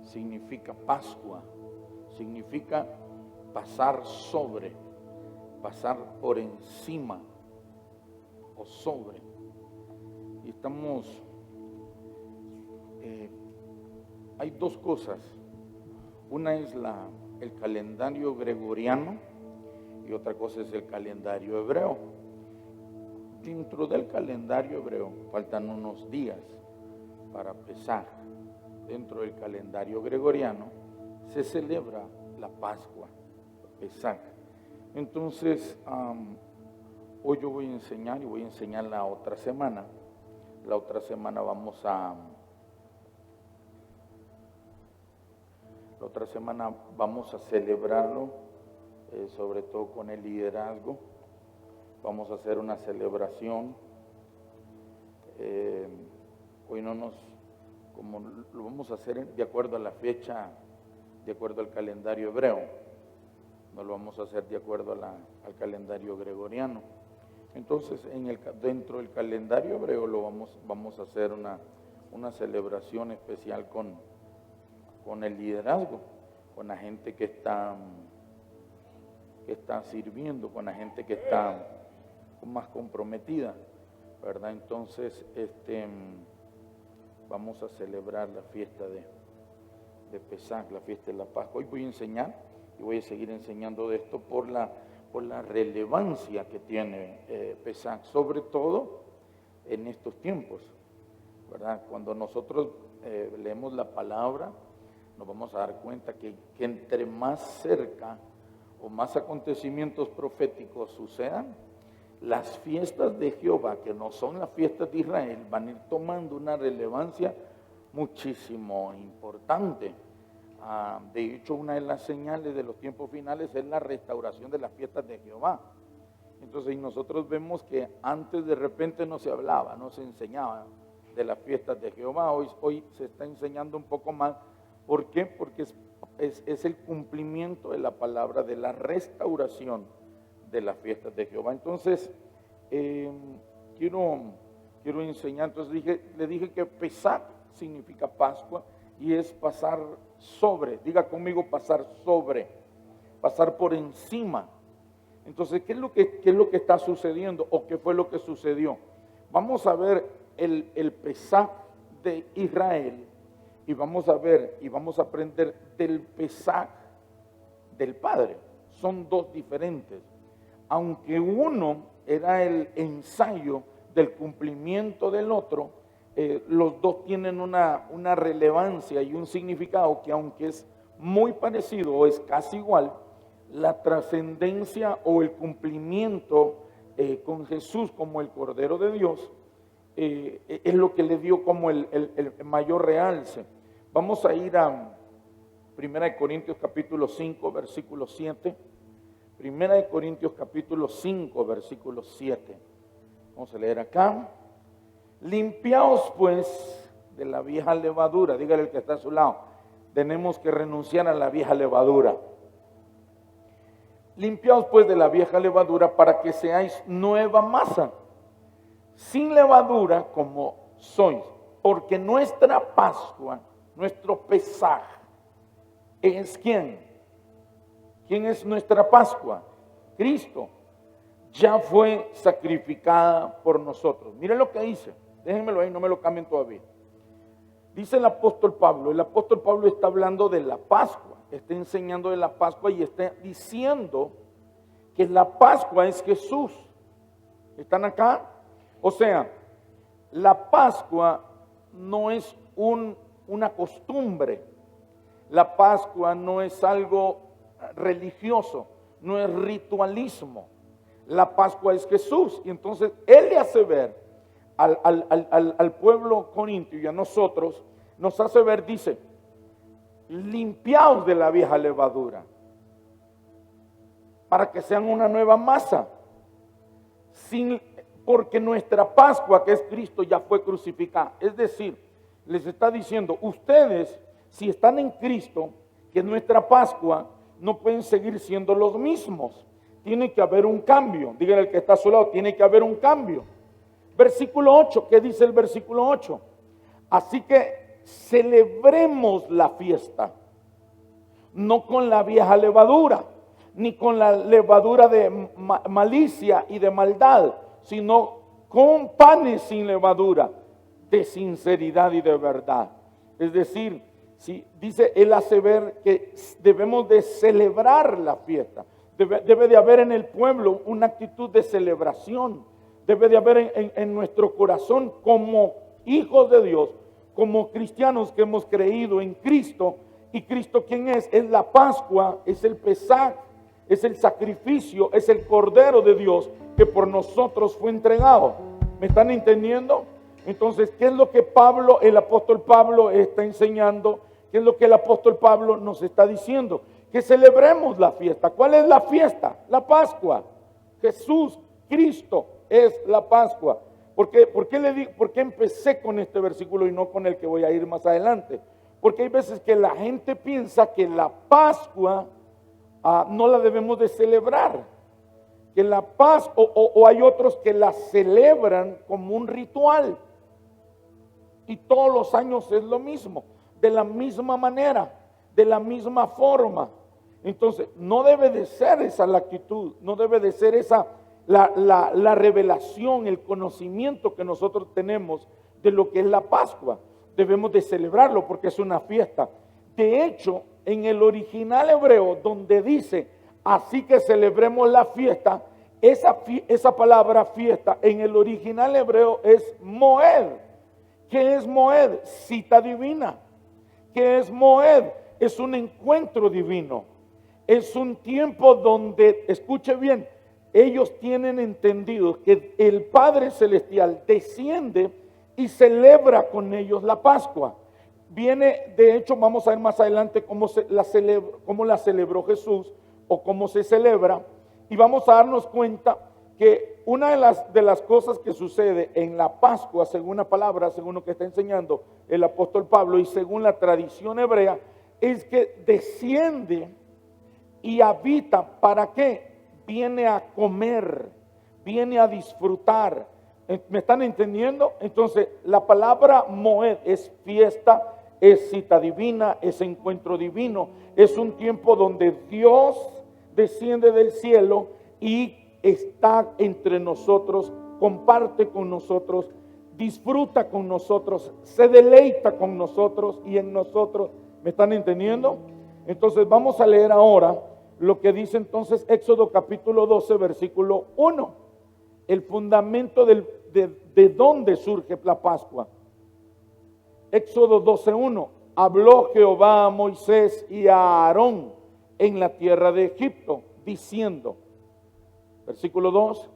significa Pascua, significa pasar sobre, pasar por encima o sobre. Y estamos, hay dos cosas. Una es el calendario gregoriano y otra cosa es el calendario hebreo. Dentro del calendario hebreo faltan unos días para Pesaj. Dentro del calendario gregoriano se celebra la Pascua, Pesaj. Entonces, hoy yo voy a enseñar y voy a enseñar la otra semana. La otra semana vamos a celebrarlo, sobre todo con el liderazgo. Vamos a hacer una celebración. Hoy como lo vamos a hacer de acuerdo a la fecha, de acuerdo al calendario hebreo. No lo vamos a hacer de acuerdo al calendario gregoriano. Entonces, dentro del calendario hebreo vamos a hacer una celebración especial con el liderazgo, con la gente que está sirviendo, con la gente que está más comprometida, ¿verdad? Entonces, vamos a celebrar la fiesta de Pesaj, la fiesta de la Pascua. Hoy voy a enseñar y voy a seguir enseñando de esto por la relevancia que tiene Pesaj, sobre todo en estos tiempos, ¿verdad? Cuando nosotros leemos la palabra, nos vamos a dar cuenta que entre más cerca o más acontecimientos proféticos sucedan, las fiestas de Jehová, que no son las fiestas de Israel, van a ir tomando una relevancia muchísimo importante. De hecho, una de las señales de los tiempos finales es la restauración de las fiestas de Jehová. Entonces, nosotros vemos que antes de repente no se hablaba, no se enseñaba de las fiestas de Jehová. Hoy se está enseñando un poco más. ¿Por qué? Porque es el cumplimiento de la palabra de la restauración de las fiestas de Jehová. Entonces, quiero enseñar. Entonces le dije que Pesaj significa Pascua y es pasar sobre. Diga conmigo, pasar sobre, pasar por encima. Entonces, ¿qué es lo que está sucediendo o qué fue lo que sucedió? Vamos a ver el Pesaj de Israel y vamos a ver y vamos a aprender del Pesaj del Padre. Son dos diferentes. Aunque uno era el ensayo del cumplimiento del otro, los dos tienen una relevancia y un significado que, aunque es muy parecido o es casi igual, la trascendencia o el cumplimiento con Jesús como el Cordero de Dios es lo que le dio como el mayor realce. Vamos a ir a 1 Corintios capítulo 5, versículo 7. 1 Corintios capítulo 5, versículo 7. Vamos a leer acá. Limpiaos pues de la vieja levadura. Dígale al que está a su lado. Tenemos que renunciar a la vieja levadura. Limpiaos pues de la vieja levadura para que seáis nueva masa, sin levadura como sois. Porque nuestra Pascua, nuestro Pesaj, es ¿quién? ¿Quién es nuestra Pascua? Cristo. Ya fue sacrificada por nosotros. Miren lo que dice. Déjenmelo ahí, no me lo cambien todavía. Dice el apóstol Pablo está hablando de la Pascua, está enseñando de la Pascua y está diciendo que la Pascua es Jesús. ¿Están acá? O sea, la Pascua no es una costumbre. La Pascua no es algo religioso, no es ritualismo. La Pascua es Jesús. Y entonces Él le hace ver al pueblo corintio y a nosotros, nos hace ver, dice, limpiaos de la vieja levadura para que sean una nueva masa, porque nuestra Pascua, que es Cristo, ya fue crucificada. Es decir, les está diciendo, ustedes, si están en Cristo, que nuestra Pascua, no pueden seguir siendo los mismos. Tiene que haber un cambio. Díganle al que está a su lado, tiene que haber un cambio. Versículo 8, ¿qué dice el versículo 8? Así que celebremos la fiesta, no con la vieja levadura, ni con la levadura de malicia y de maldad, sino con panes sin levadura, de sinceridad y de verdad. Es decir, si dice, él hace ver que debemos de celebrar la fiesta. Debe de haber en el pueblo una actitud de celebración. Debe de haber en nuestro corazón, como hijos de Dios, como cristianos que hemos creído en Cristo. ¿Y Cristo quién es? Es la Pascua, es el Pesaj, es el sacrificio, es el Cordero de Dios que por nosotros fue entregado. ¿Me están entendiendo? Entonces, ¿qué es lo que Pablo, el apóstol Pablo está enseñando? ¿Qué es lo que el apóstol Pablo nos está diciendo? Que celebremos la fiesta. ¿Cuál es la fiesta? La Pascua. Jesús, Cristo es la Pascua. ¿Por qué empecé con este versículo y no con el que voy a ir más adelante? Porque hay veces que la gente piensa que la Pascua no la debemos de celebrar. Que la paz, o hay otros que la celebran como un ritual. Y todos los años es lo mismo, de la misma manera, de la misma forma. Entonces, no debe de ser esa la actitud, no debe de ser esa la revelación, el conocimiento que nosotros tenemos de lo que es la Pascua. Debemos de celebrarlo porque es una fiesta. De hecho, en el original hebreo, donde dice, así que celebremos la fiesta, esa palabra fiesta en el original hebreo es Moed. ¿Qué es Moed? Cita divina. ¿Qué es Moed? Es un encuentro divino. Es un tiempo donde, escuche bien, ellos tienen entendido que el Padre Celestial desciende y celebra con ellos la Pascua. Viene, de hecho, vamos a ver más adelante cómo la celebró Jesús o cómo se celebra. Y vamos a darnos cuenta que una de las cosas que sucede en la Pascua, según la palabra, según lo que está enseñando el apóstol Pablo y según la tradición hebrea, es que desciende y habita. ¿Para qué? Viene a comer, viene a disfrutar. ¿Me están entendiendo? Entonces, la palabra Moed es fiesta, es cita divina, es encuentro divino, es un tiempo donde Dios desciende del cielo y está entre nosotros, comparte con nosotros, disfruta con nosotros, se deleita con nosotros y en nosotros. ¿Me están entendiendo? Entonces vamos a leer ahora lo que dice entonces Éxodo capítulo 12, versículo 1. El fundamento de dónde surge la Pascua. Éxodo 12:1. Habló Jehová a Moisés y a Aarón en la tierra de Egipto, diciendo, versículo 2,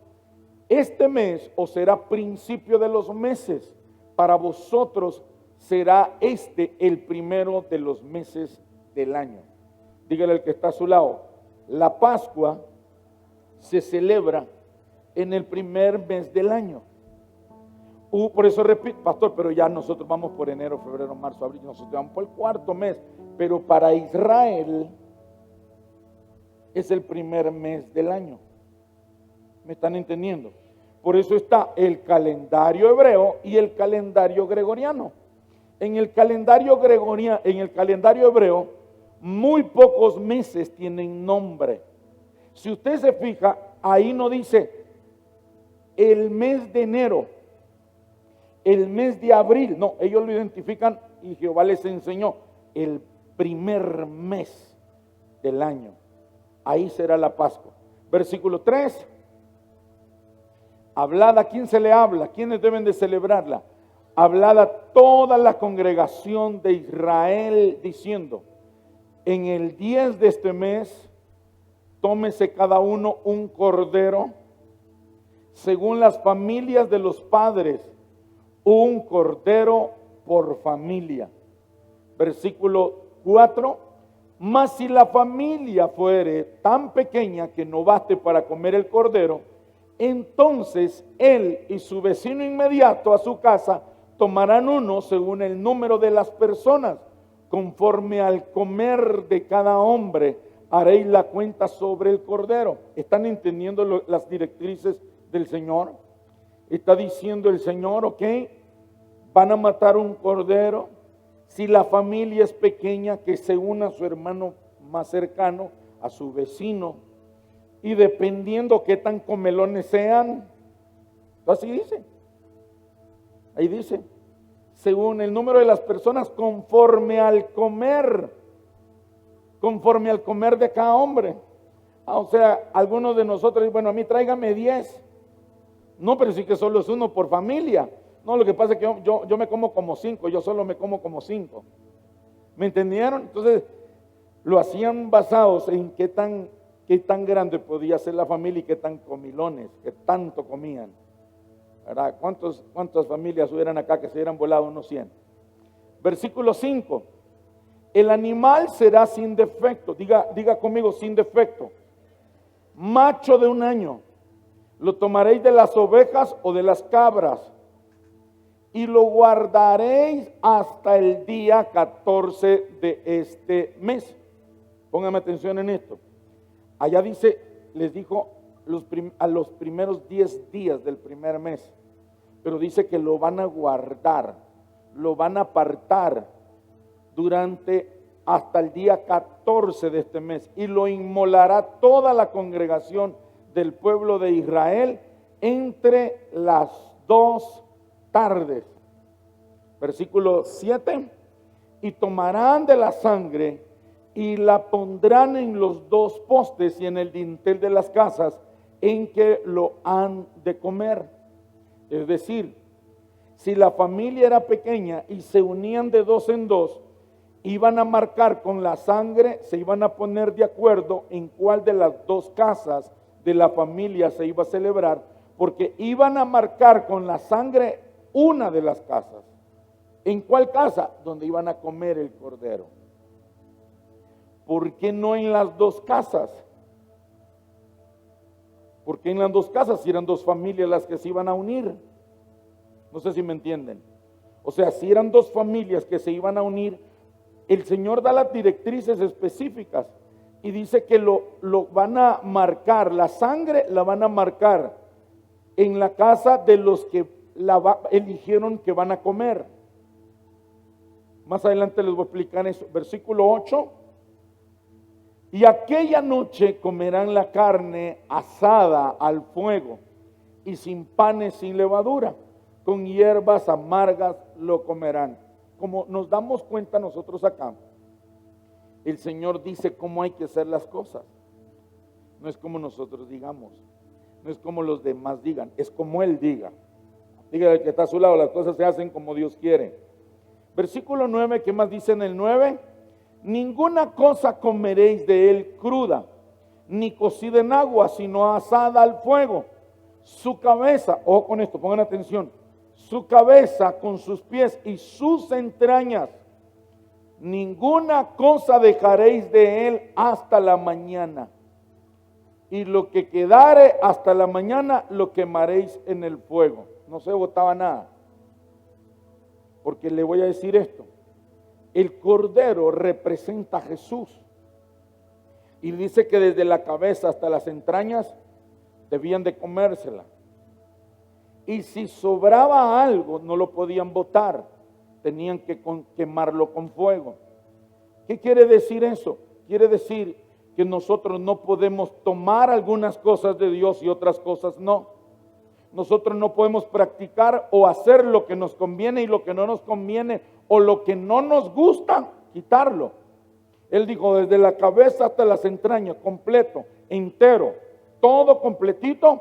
este mes os será principio de los meses, para vosotros será el primero de los meses del año. Dígale al que está a su lado, la Pascua se celebra en el primer mes del año. Por eso repito, pastor, pero ya nosotros vamos por enero, febrero, marzo, abril, nosotros vamos por el cuarto mes, pero para Israel es el primer mes del año. ¿Me están entendiendo? Por eso está el calendario hebreo y el calendario gregoriano. En el calendario hebreo, muy pocos meses tienen nombre. Si usted se fija, ahí no dice el mes de enero, el mes de abril. No, ellos lo identifican y Jehová les enseñó el primer mes del año. Ahí será la Pascua. Versículo 3. Hablad, ¿a quién se le habla? ¿Quiénes deben de celebrarla? Hablad a toda la congregación de Israel diciendo, en el 10 de este mes, tómese cada uno un cordero, según las familias de los padres, un cordero por familia. Versículo 4. Mas si la familia fuere tan pequeña que no baste para comer el cordero, entonces él y su vecino inmediato a su casa tomarán uno según el número de las personas. Conforme al comer de cada hombre, haréis la cuenta sobre el cordero. ¿Están entendiendo las directrices del Señor? Está diciendo el Señor, ok, van a matar un cordero, Si la familia es pequeña, que se una a su hermano más cercano, a su vecino, y dependiendo qué tan comelones sean, así dice, ahí dice, según el número de las personas, conforme al comer de cada hombre. O sea, algunos de nosotros, bueno, a mí tráigame 10. No, pero sí que solo es uno por familia. No, lo que pasa es que yo me como como 5, yo solo me como como 5. ¿Me entendieron? Entonces, lo hacían basados en qué tan grande podía ser la familia y qué tan comilones, qué tanto comían. ¿Verdad? ¿Cuántas familias hubieran acá que se hubieran volado unos 100? Versículo 5. El animal será sin defecto. Diga conmigo, sin defecto. Macho de 1 año. Lo tomaréis de las ovejas o de las cabras. Y lo guardaréis hasta el día 14 de este mes. Póngame atención en esto. Allá dice, les dijo a los primeros 10 días del primer mes. Pero dice que lo van a guardar, lo van a apartar hasta el día 14 de este mes. Y lo inmolará toda la congregación del pueblo de Israel entre las 2 tardes. Versículo 7. Y tomarán de la sangre y la pondrán en los 2 postes y en el dintel de las casas en que lo han de comer. Es decir, si la familia era pequeña y se unían de 2 en 2, iban a marcar con la sangre, se iban a poner de acuerdo en cuál de las 2 casas de la familia se iba a celebrar, porque iban a marcar con la sangre una de las casas. ¿En cuál casa? Donde iban a comer el cordero. ¿Por qué no en las 2 casas? ¿Por qué en las 2 casas si eran 2 familias las que se iban a unir? No sé si me entienden. O sea, si eran 2 familias que se iban a unir, el Señor da las directrices específicas y dice que lo van a marcar, la sangre la van a marcar en la casa de los que eligieron que van a comer. Más adelante les voy a explicar eso. Versículo 8. Y aquella noche comerán la carne asada al fuego y sin panes sin levadura, con hierbas amargas lo comerán. Como nos damos cuenta nosotros acá, el Señor dice cómo hay que hacer las cosas. No es como nosotros digamos, no es como los demás digan, es como Él diga. Dígale que está a su lado, las cosas se hacen como Dios quiere. Versículo 9, ¿qué más dice en el 9? Ninguna cosa comeréis de él cruda, ni cocida en agua, sino asada al fuego. Su cabeza, ojo con esto, pongan atención, su cabeza con sus pies y sus entrañas, ninguna cosa dejaréis de él hasta la mañana. Y lo que quedare hasta la mañana lo quemaréis en el fuego. No se botaba nada. Porque le voy a decir esto. El cordero representa a Jesús. Y dice que desde la cabeza hasta las entrañas debían de comérsela. Y si sobraba algo, no lo podían botar. Tenían que quemarlo con fuego. ¿Qué quiere decir eso? Quiere decir que nosotros no podemos tomar algunas cosas de Dios y otras cosas no. Nosotros no podemos practicar o hacer lo que nos conviene y lo que no nos conviene, o lo que no nos gusta, quitarlo. Él dijo, desde la cabeza hasta las entrañas, completo, entero, todo completito,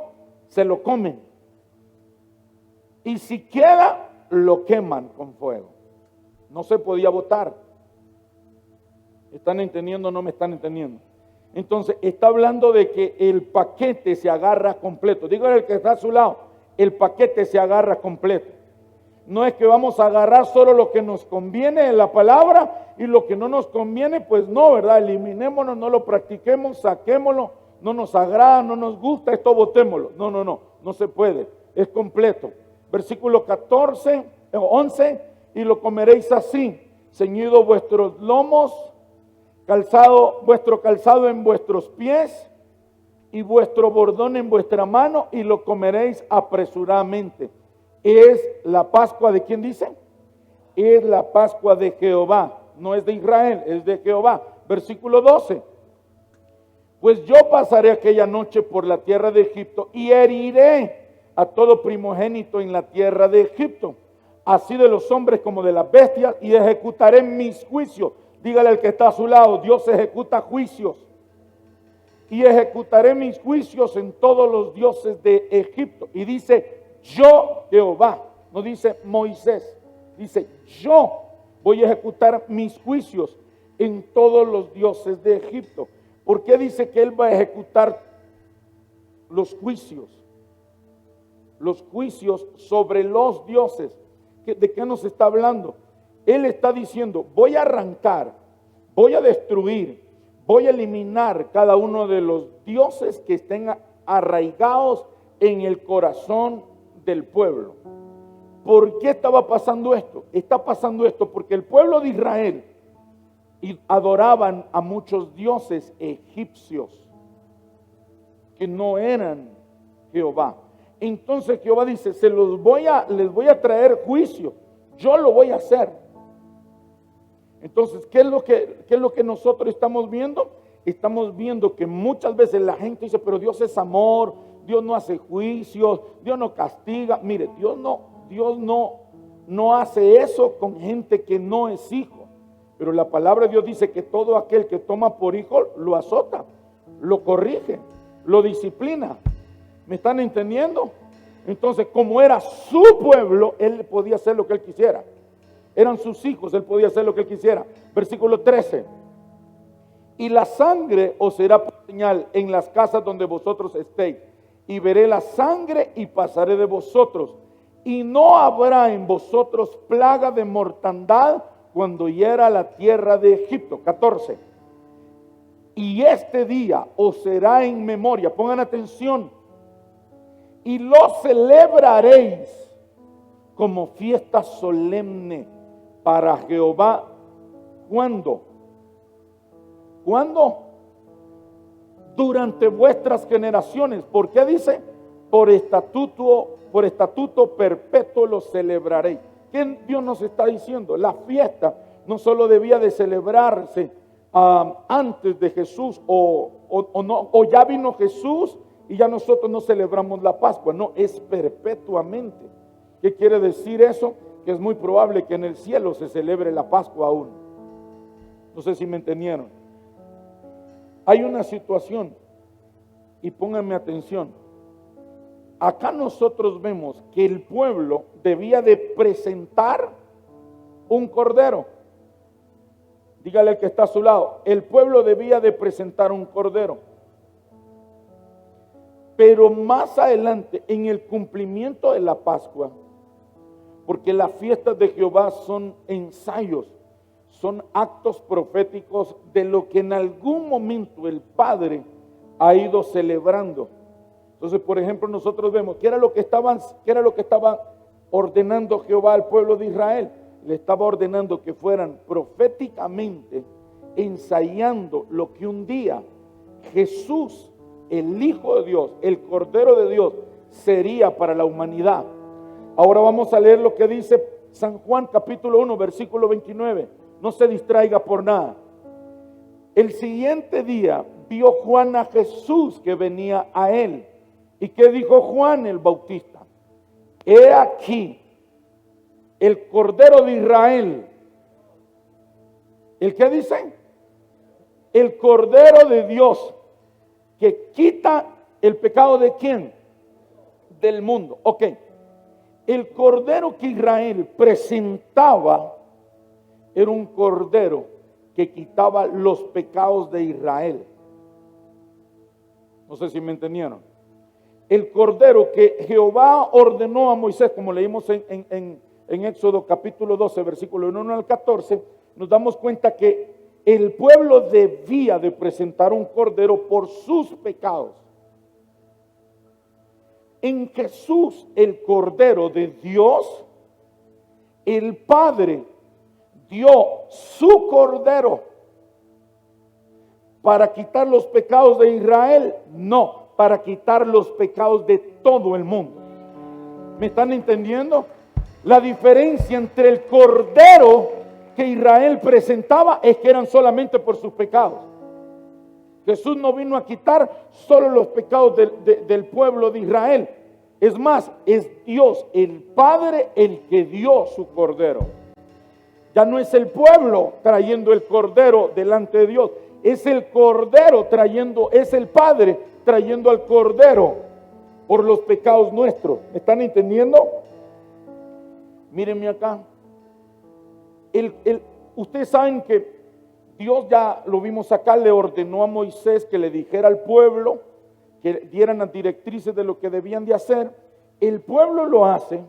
se lo comen. Y si queda, lo queman con fuego. No se podía botar. ¿Están entendiendo o no me están entendiendo? Entonces, está hablando de que el paquete se agarra completo. Dígale al que está a su lado, el paquete se agarra completo. No es que vamos a agarrar solo lo que nos conviene en la palabra y lo que no nos conviene, pues no, ¿verdad? Eliminémonos, no lo practiquemos, saquémoslo, no nos agrada, no nos gusta, esto botémoslo. No se puede, es completo. Versículo 11, y lo comeréis así, ceñido vuestros lomos, vuestro calzado en vuestros pies y vuestro bordón en vuestra mano, y lo comeréis apresuradamente. Es la Pascua de ¿quién dice? es la Pascua de Jehová. No es de Israel, es de Jehová. Versículo 12. Pues yo pasaré aquella noche por la tierra de Egipto y heriré a todo primogénito en la tierra de Egipto, así de los hombres como de las bestias, y ejecutaré mis juicios. Dígale al que está a su lado, Dios ejecuta juicios. Y ejecutaré mis juicios en todos los dioses de Egipto. Y dice, yo Jehová, no dice Moisés, dice, yo voy a ejecutar mis juicios en todos los dioses de Egipto. ¿Por qué dice que él va a ejecutar los juicios? Los juicios sobre los dioses. ¿De qué nos está hablando? Él está diciendo, voy a arrancar, voy a destruir, voy a eliminar cada uno de los dioses que estén arraigados en el corazón del pueblo. ¿Por qué estaba pasando esto? Está pasando esto porque el pueblo de Israel adoraban a muchos dioses egipcios que no eran Jehová. Entonces Jehová dice, les voy a traer juicio, yo lo voy a hacer. Entonces, ¿qué es lo que nosotros estamos viendo? Estamos viendo que muchas veces la gente dice, pero Dios es amor, Dios no hace juicios, Dios no castiga. Mire, Dios no hace eso con gente que no es hijo. Pero la palabra de Dios dice que todo aquel que toma por hijo lo azota, lo corrige, lo disciplina. ¿Me están entendiendo? Entonces, como era su pueblo, él podía hacer lo que él quisiera. Eran sus hijos, él podía hacer lo que él quisiera. Versículo 13. Y la sangre os será por señal en las casas donde vosotros estéis. Y veré la sangre y pasaré de vosotros. Y no habrá en vosotros plaga de mortandad cuando hiera la tierra de Egipto. 14. Y este día os será en memoria. Pongan atención. Y lo celebraréis como fiesta solemne para Jehová. ¿Cuándo? ¿Cuándo? Durante vuestras generaciones. ¿Por qué dice? Por estatuto perpetuo lo celebraréis. ¿Qué Dios nos está diciendo? La fiesta no solo debía de celebrarse antes de Jesús o ya vino Jesús y ya nosotros no celebramos la Pascua. No, es perpetuamente. ¿Qué quiere decir eso? Que es muy probable que en el cielo se celebre la Pascua aún. No sé si me entendieron. Hay una situación, y pónganme atención. Acá nosotros vemos que el pueblo debía de presentar un cordero. Dígale al que está a su lado, el pueblo debía de presentar un cordero. Pero más adelante, en el cumplimiento de la Pascua, porque las fiestas de Jehová son ensayos, son actos proféticos de lo que en algún momento el Padre ha ido celebrando. Entonces, por ejemplo, nosotros vemos ¿qué era lo que estaba ordenando Jehová al pueblo de Israel? Le estaba ordenando que fueran proféticamente ensayando lo que un día Jesús, el Hijo de Dios, el Cordero de Dios, sería para la humanidad. Ahora vamos a leer lo que dice San Juan capítulo 1, versículo 29. No se distraiga por nada. El siguiente día vio Juan a Jesús que venía a él. ¿Y qué dijo Juan el Bautista? He aquí el Cordero de Israel. ¿El qué dice? El Cordero de Dios que quita el pecado de ¿quién? Del mundo. Ok. El Cordero que Israel presentaba era un Cordero que quitaba los pecados de Israel. No sé si me entendieron. El Cordero que Jehová ordenó a Moisés, como leímos en Éxodo capítulo 12, versículo 1 al 14, nos damos cuenta que el pueblo debía de presentar un Cordero por sus pecados. En Jesús, el Cordero de Dios, el Padre dio su Cordero para quitar los pecados de Israel. No, para quitar los pecados de todo el mundo. ¿Me están entendiendo? La diferencia entre el cordero que Israel presentaba es que eran solamente por sus pecados. Jesús no vino a quitar solo los pecados del pueblo de Israel. Es más, es Dios, el Padre, el que dio su cordero. Ya no es el pueblo trayendo el cordero delante de Dios. Es el cordero es el Padre trayendo al cordero por los pecados nuestros. ¿Me están entendiendo? Mírenme acá. Ustedes saben que Dios, ya lo vimos acá, le ordenó a Moisés que le dijera al pueblo, que dieran las directrices de lo que debían de hacer. El pueblo lo hace,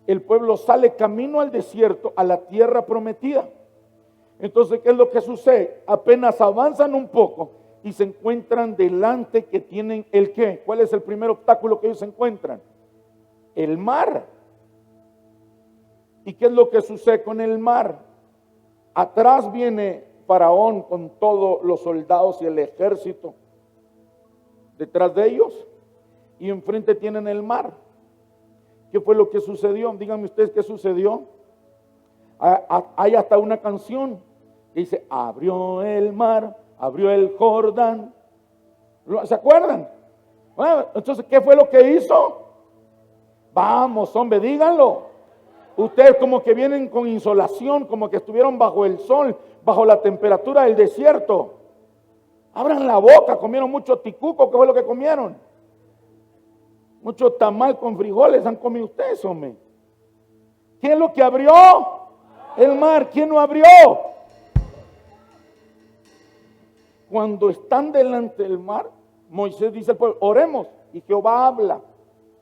el pueblo sale camino al desierto, a la tierra prometida. Entonces, ¿qué es lo que sucede? Apenas avanzan un poco y se encuentran delante que tienen el ¿qué? ¿Cuál es el primer obstáculo que ellos encuentran? El mar. ¿Y qué es lo que sucede con el mar? Atrás viene Faraón con todos los soldados y el ejército detrás de ellos, y enfrente tienen el mar. ¿Qué fue lo que sucedió? Díganme ustedes qué sucedió. Hay hasta una canción que dice: abrió el mar, abrió el Jordán. ¿Se acuerdan? Bueno, entonces, ¿qué fue lo que hizo? Vamos, hombre, díganlo. Ustedes como que vienen con insolación, como que estuvieron bajo el sol, bajo la temperatura del desierto. Abran la boca, comieron mucho ticuco. ¿Qué fue lo que comieron? Mucho tamal con frijoles han comido ustedes, hombre. ¿Quién es lo que abrió? El mar. ¿Quién lo abrió? Cuando están delante del mar, Moisés dice al pueblo: oremos. Y Jehová habla.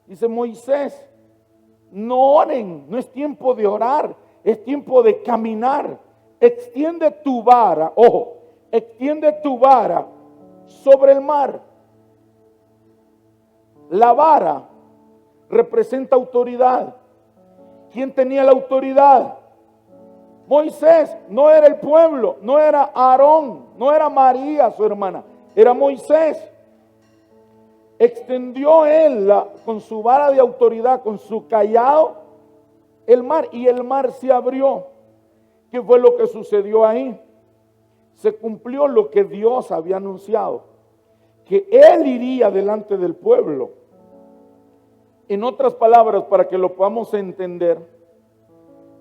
Dice Moisés: no oren, no es tiempo de orar, es tiempo de caminar. Extiende tu vara, ojo, extiende tu vara sobre el mar. La vara representa autoridad. ¿Quién tenía la autoridad? Moisés. No era el pueblo, no era Aarón, no era María su hermana, era Moisés. Extendió él con su vara de autoridad, con su cayado, el mar, y el mar se abrió. ¿Qué fue lo que sucedió ahí? Se cumplió lo que Dios había anunciado, que Él iría delante del pueblo. En otras palabras, para que lo podamos entender,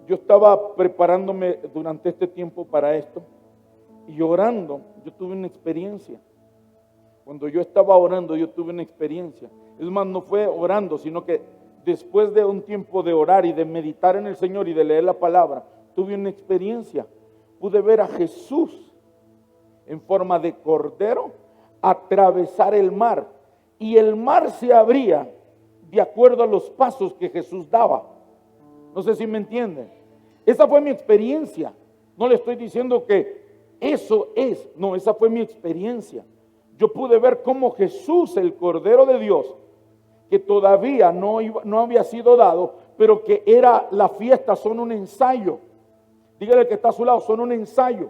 yo estaba preparándome durante este tiempo para esto y orando. Yo tuve una experiencia. Cuando yo estaba orando, yo tuve una experiencia. Es más, no fue orando, sino que después de un tiempo de orar y de meditar en el Señor y de leer la palabra, tuve una experiencia. Pude ver a Jesús en forma de cordero atravesar el mar, y el mar se abría de acuerdo a los pasos que Jesús daba. No sé si me entienden. Esa fue mi experiencia. No le estoy diciendo que eso es, no, esa fue mi experiencia. Yo pude ver cómo Jesús, el Cordero de Dios, que todavía no había sido dado, pero que era la fiesta, son un ensayo. Dígale al que está a su lado, son un ensayo.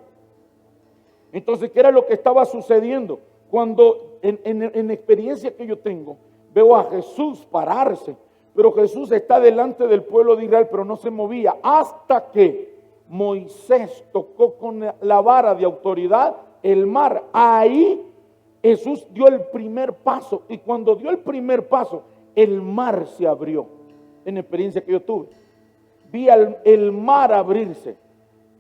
Entonces, ¿qué era lo que estaba sucediendo? Cuando en experiencia que yo tengo, veo a Jesús pararse, pero Jesús está delante del pueblo de Israel, pero no se movía, hasta que Moisés tocó con la vara de autoridad el mar. Ahí Jesús dio el primer paso, y cuando dio el primer paso, el mar se abrió. En la experiencia que yo tuve, vi el mar abrirse.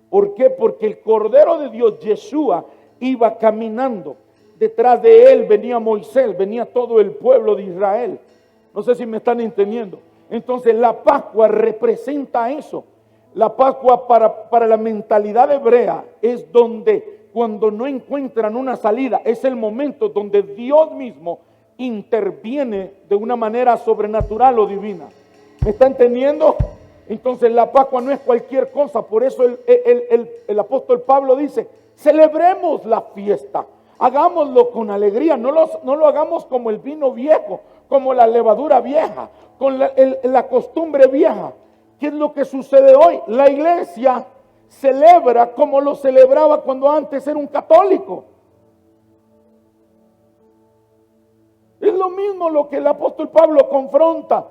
¿Por qué? Porque el Cordero de Dios, Yeshua, iba caminando. Detrás de él venía Moisés, venía todo el pueblo de Israel. No sé si me están entendiendo. Entonces la Pascua representa eso. La Pascua para la mentalidad hebrea es donde, cuando no encuentran una salida, es el momento donde Dios mismo interviene de una manera sobrenatural o divina. ¿Me está entendiendo? Entonces la Pascua no es cualquier cosa. Por eso el apóstol Pablo dice: celebremos la fiesta, hagámoslo con alegría, no lo hagamos como el vino viejo, como la levadura vieja, con la costumbre vieja. ¿Qué es lo que sucede hoy? La iglesia celebra como lo celebraba cuando antes era un católico. Es lo mismo lo que el apóstol Pablo confronta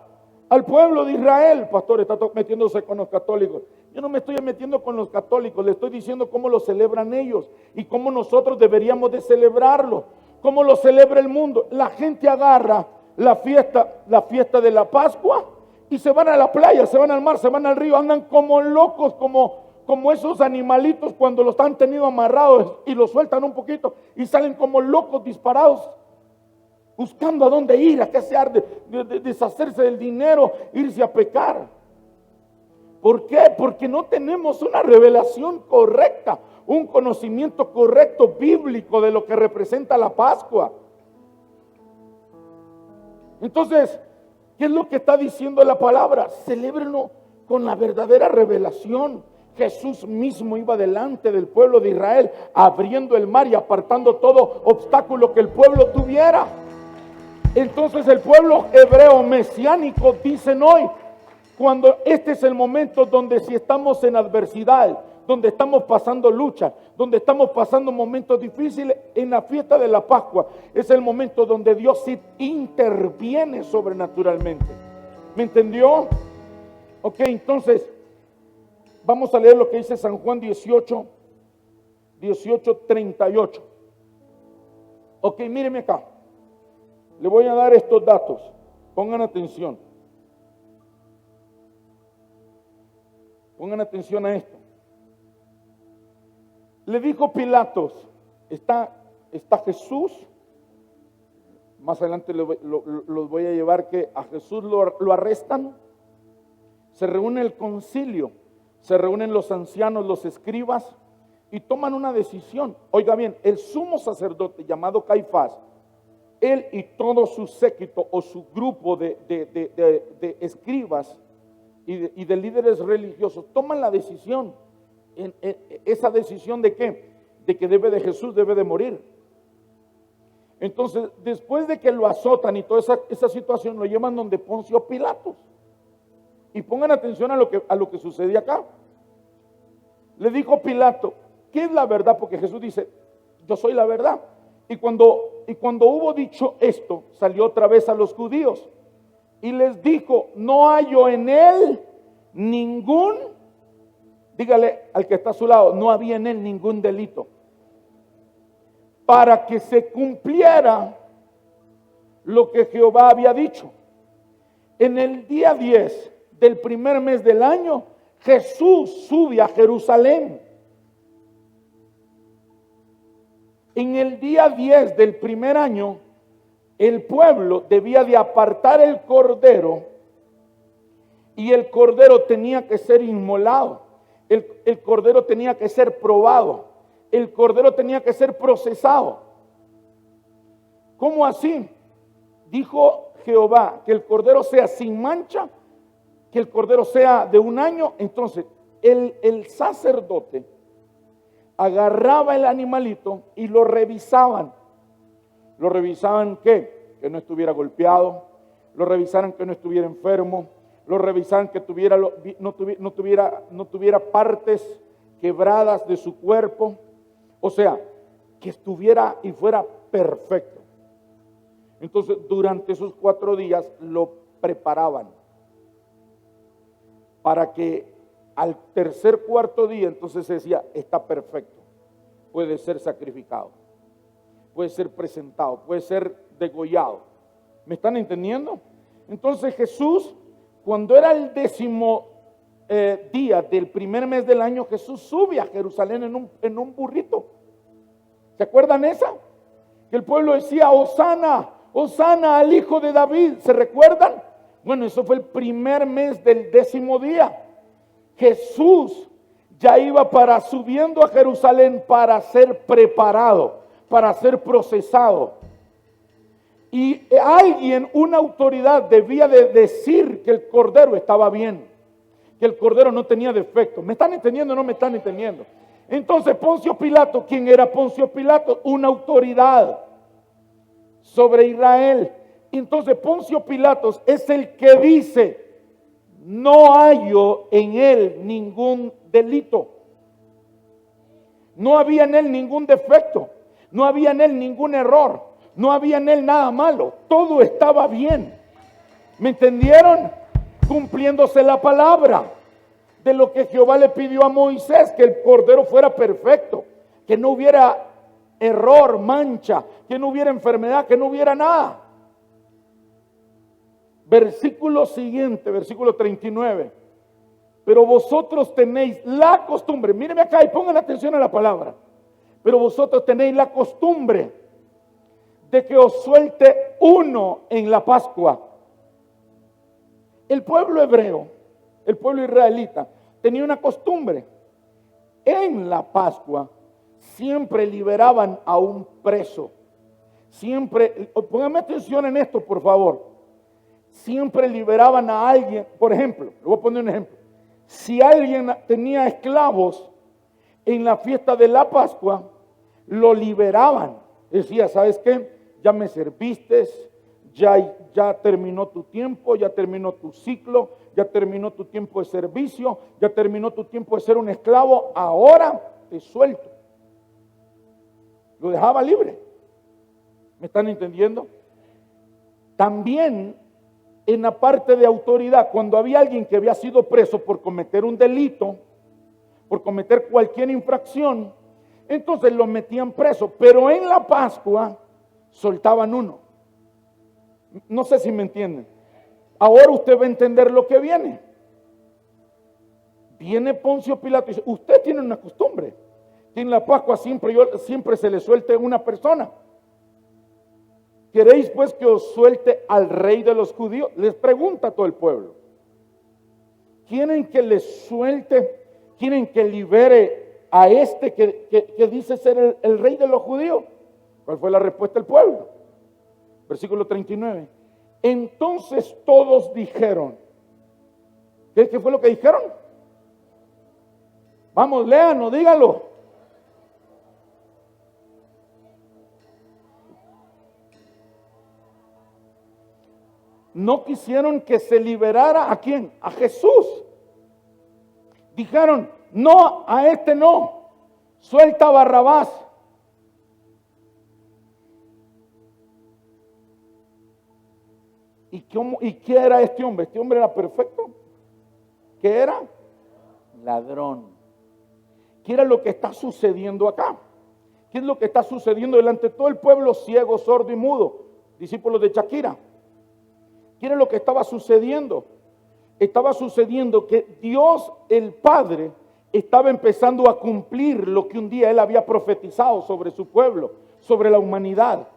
al pueblo de Israel. Pastor, está metiéndose con los católicos. Yo no me estoy metiendo con los católicos, le estoy diciendo cómo lo celebran ellos y cómo nosotros deberíamos de celebrarlo, cómo lo celebra el mundo. La gente agarra la fiesta de la Pascua y se van a la playa, se van al mar, se van al río, andan como locos, como esos animalitos cuando los han tenido amarrados y los sueltan un poquito y salen como locos disparados, buscando a dónde ir, a qué hacer, de deshacerse del dinero, irse a pecar. ¿Por qué? Porque no tenemos una revelación correcta, un conocimiento correcto bíblico de lo que representa la Pascua. Entonces, ¿qué es lo que está diciendo la palabra? Celébrenlo con la verdadera revelación. Jesús mismo iba delante del pueblo de Israel, abriendo el mar y apartando todo obstáculo que el pueblo tuviera. Entonces el pueblo hebreo mesiánico dicen hoy, cuando este es el momento donde si estamos en adversidad, donde estamos pasando lucha, donde estamos pasando momentos difíciles, en la fiesta de la Pascua es el momento donde Dios sí interviene sobrenaturalmente. ¿Me entendió? Ok, entonces vamos a leer lo que dice San Juan 18:38. Ok, míreme acá. Le voy a dar estos datos. Pongan atención. Pongan atención a esto. Le dijo Pilatos, está Jesús. Más adelante los voy a llevar que a Jesús lo arrestan. Se reúne el concilio, se reúnen los ancianos, los escribas y toman una decisión. Oiga bien, el sumo sacerdote llamado Caifás, él y todo su séquito o su grupo de escribas y de líderes religiosos toman la decisión. Esa decisión de qué? De que Jesús debe de morir. Entonces, después de que lo azotan y toda esa situación, lo llevan donde Poncio Pilatos. Y pongan atención a lo que sucede acá. Le dijo Pilato, ¿qué es la verdad? Porque Jesús dice, yo soy la verdad. Y cuando hubo dicho esto, salió otra vez a los judíos y les dijo, no hallo en él ningún, dígale al que está a su lado, no había en él ningún delito, para que se cumpliera lo que Jehová había dicho. En el día 10 del primer mes del año, Jesús sube a Jerusalén. En el día 10 del primer año, el pueblo debía de apartar el cordero y el cordero tenía que ser inmolado. El cordero tenía que ser probado. El cordero tenía que ser procesado. ¿Cómo así? Dijo Jehová que el cordero sea sin mancha, que el cordero sea de un año. Entonces el sacerdote agarraba el animalito y lo revisaban. Lo revisaban que no estuviera golpeado, lo revisaran que no estuviera enfermo, lo revisaran que no tuviera partes quebradas de su cuerpo. O sea, que estuviera y fuera perfecto. Entonces, durante esos 4 días lo preparaban para que al tercer, cuarto día, entonces se decía, está perfecto, puede ser sacrificado, puede ser presentado, puede ser degollado. ¿Me están entendiendo? Entonces Jesús, cuando era el 10º día del primer mes del año, Jesús sube a Jerusalén en un burrito. ¿Se acuerdan esa? Que el pueblo decía, Hosana, Hosana al hijo de David. ¿Se recuerdan? Bueno, eso fue el primer mes del 10º día. Jesús ya iba subiendo a Jerusalén para ser preparado, para ser procesado. Y alguien, una autoridad, debía de decir que el cordero estaba bien, que el cordero no tenía defecto. ¿Me están entendiendo o no me están entendiendo? Entonces Poncio Pilato, ¿quién era Poncio Pilato? Una autoridad sobre Israel. Entonces Poncio Pilatos es el que dice, no hallo en él ningún delito. No había en él ningún defecto, no había en él ningún error, no había en él nada malo, todo estaba bien. ¿Me entendieron? cumpliéndose la palabra de lo que Jehová le pidió a Moisés, que el cordero fuera perfecto, que no hubiera error, mancha, que no hubiera enfermedad, que no hubiera nada. Versículo siguiente, versículo 39. Pero vosotros tenéis la costumbre, mírenme acá y pongan atención a la palabra. Pero vosotros tenéis la costumbre de que os suelte uno en la Pascua. El pueblo hebreo, el pueblo israelita, tenía una costumbre. En la Pascua siempre liberaban a un preso. Siempre, pónganme atención en esto, por favor. Siempre liberaban a alguien. Por ejemplo, le voy a poner un ejemplo. Si alguien tenía esclavos en la fiesta de la Pascua, lo liberaban. Decía, ¿sabes qué? Ya me serviste, ya terminó tu tiempo, ya terminó tu ciclo, ya terminó tu tiempo de servicio, ya terminó tu tiempo de ser un esclavo, ahora te suelto. Lo dejaba libre. ¿Me están entendiendo? También en la parte de autoridad, cuando había alguien que había sido preso por cometer un delito, por cometer cualquier infracción, entonces lo metían preso, pero en la Pascua soltaban uno. No sé si me entienden. Ahora usted va a entender lo que viene. Viene Poncio Pilato y dice, usted tiene una costumbre, que en la Pascua siempre se le suelte una persona. ¿Queréis pues que os suelte al rey de los judíos? Les pregunta a todo el pueblo. ¿Quieren que les suelte? ¿Quieren que libere a este que dice ser el rey de los judíos? ¿Cuál fue la respuesta del pueblo? Versículo 39. Entonces todos dijeron. ¿Qué fue lo que dijeron? Vamos, léanlo, díganlo. No quisieron que se liberara ¿a quién? A Jesús. Dijeron, no, a este no. Suelta a Barrabás. ¿Y qué era este hombre? Este hombre era perfecto. ¿Qué era? Ladrón. ¿Qué era lo que está sucediendo acá? ¿Qué es lo que está sucediendo delante de todo el pueblo ciego, sordo y mudo? Discípulos de Shakira. ¿Qué era lo que estaba sucediendo? Estaba sucediendo que Dios el Padre estaba empezando a cumplir lo que un día Él había profetizado sobre su pueblo, sobre la humanidad.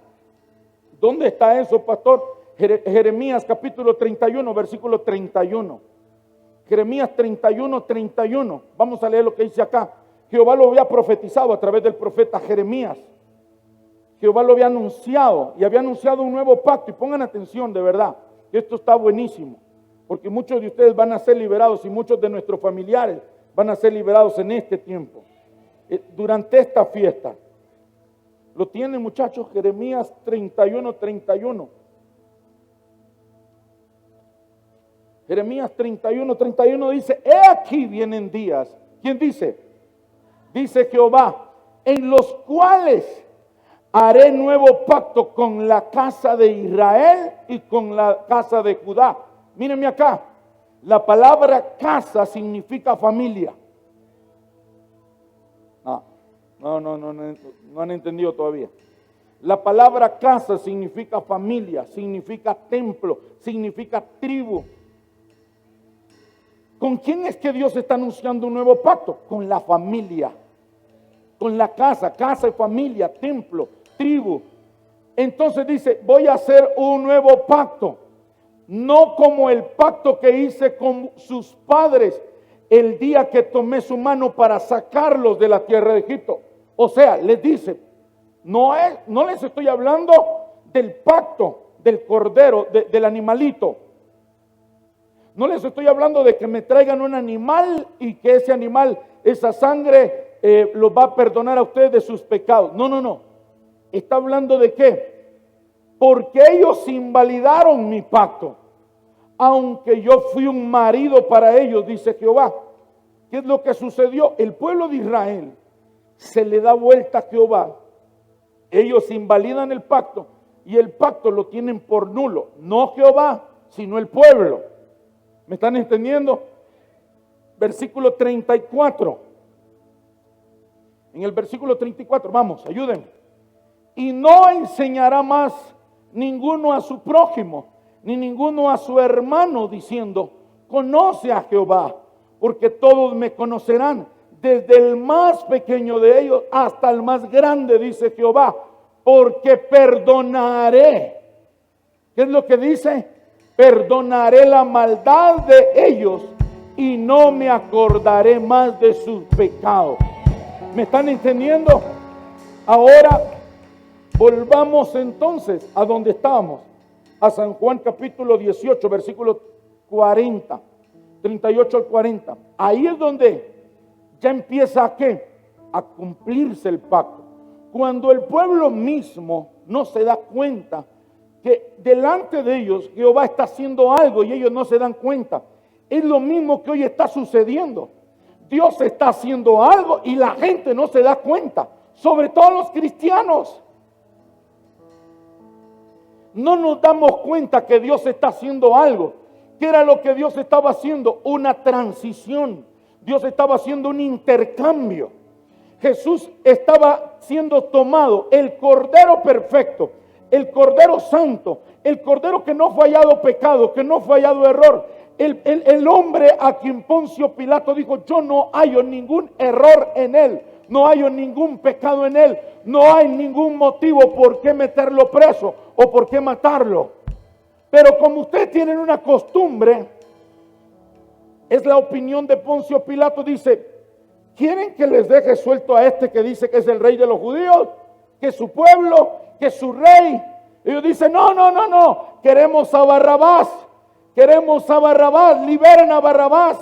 ¿Dónde está eso, pastor? Jeremías capítulo 31, versículo 31. Jeremías 31, 31. Vamos a leer lo que dice acá. Jehová lo había profetizado a través del profeta Jeremías. Jehová lo había anunciado y había anunciado un nuevo pacto. Y pongan atención, de verdad. Esto está buenísimo, porque muchos de ustedes van a ser liberados y muchos de nuestros familiares van a ser liberados en este tiempo, durante esta fiesta. ¿Lo tienen, muchachos? Jeremías 31, 31. Jeremías 31, 31 dice, he aquí vienen días. ¿Quién dice? Dice Jehová, en los cuales haré nuevo pacto con la casa de Israel y con la casa de Judá. Mírenme acá. La palabra casa significa familia. No han entendido todavía. La palabra casa significa familia, significa templo, significa tribu. ¿Con quién es que Dios está anunciando un nuevo pacto? Con la familia. Con la casa y familia, templo, tribu. Entonces dice, voy a hacer un nuevo pacto, no como el pacto que hice con sus padres el día que tomé su mano para sacarlos de la tierra de Egipto. O sea, les dice, no les estoy hablando del pacto del cordero, del animalito. No les estoy hablando de que me traigan un animal y que ese animal, esa sangre, los va a perdonar a ustedes de sus pecados. No. Está hablando de qué? Porque ellos invalidaron mi pacto, aunque yo fui un marido para ellos, dice Jehová. ¿Qué es lo que sucedió? El pueblo de Israel se le da vuelta a Jehová. Ellos invalidan el pacto y el pacto lo tienen por nulo. No Jehová, sino el pueblo. ¿Me están entendiendo? Versículo 34. En el versículo 34, vamos, ayúdenme. Y no enseñará más ninguno a su prójimo, ni ninguno a su hermano, diciendo, conoce a Jehová, porque todos me conocerán, desde el más pequeño de ellos hasta el más grande, dice Jehová, porque perdonaré. ¿Qué es lo que dice? Perdonaré la maldad de ellos y no me acordaré más de sus pecados. ¿Me están entendiendo? Ahora volvamos entonces a donde estábamos, a San Juan capítulo 18, versículo 40, 38 al 40. Ahí es donde ya empieza a ¿qué? A cumplirse el pacto. Cuando el pueblo mismo no se da cuenta que delante de ellos Jehová está haciendo algo y ellos no se dan cuenta. Es lo mismo que hoy está sucediendo. Dios está haciendo algo y la gente no se da cuenta, sobre todo los cristianos. No nos damos cuenta que Dios está haciendo algo. ¿Qué era lo que Dios estaba haciendo? Una transición. Dios estaba haciendo un intercambio. Jesús estaba siendo tomado, el Cordero perfecto, el Cordero santo, el Cordero que no fue hallado pecado, que no fue hallado error. El hombre a quien Poncio Pilato dijo, yo no hallo ningún error en él, no hallo ningún pecado en él, no hay ningún motivo por qué meterlo preso o por qué matarlo. Pero como ustedes tienen una costumbre, es la opinión de Poncio Pilato, dice, ¿quieren que les deje suelto a este que dice que es el rey de los judíos? Que es su pueblo, que es su rey. Ellos dicen, no, queremos a Barrabás. Queremos a Barrabás, liberen a Barrabás.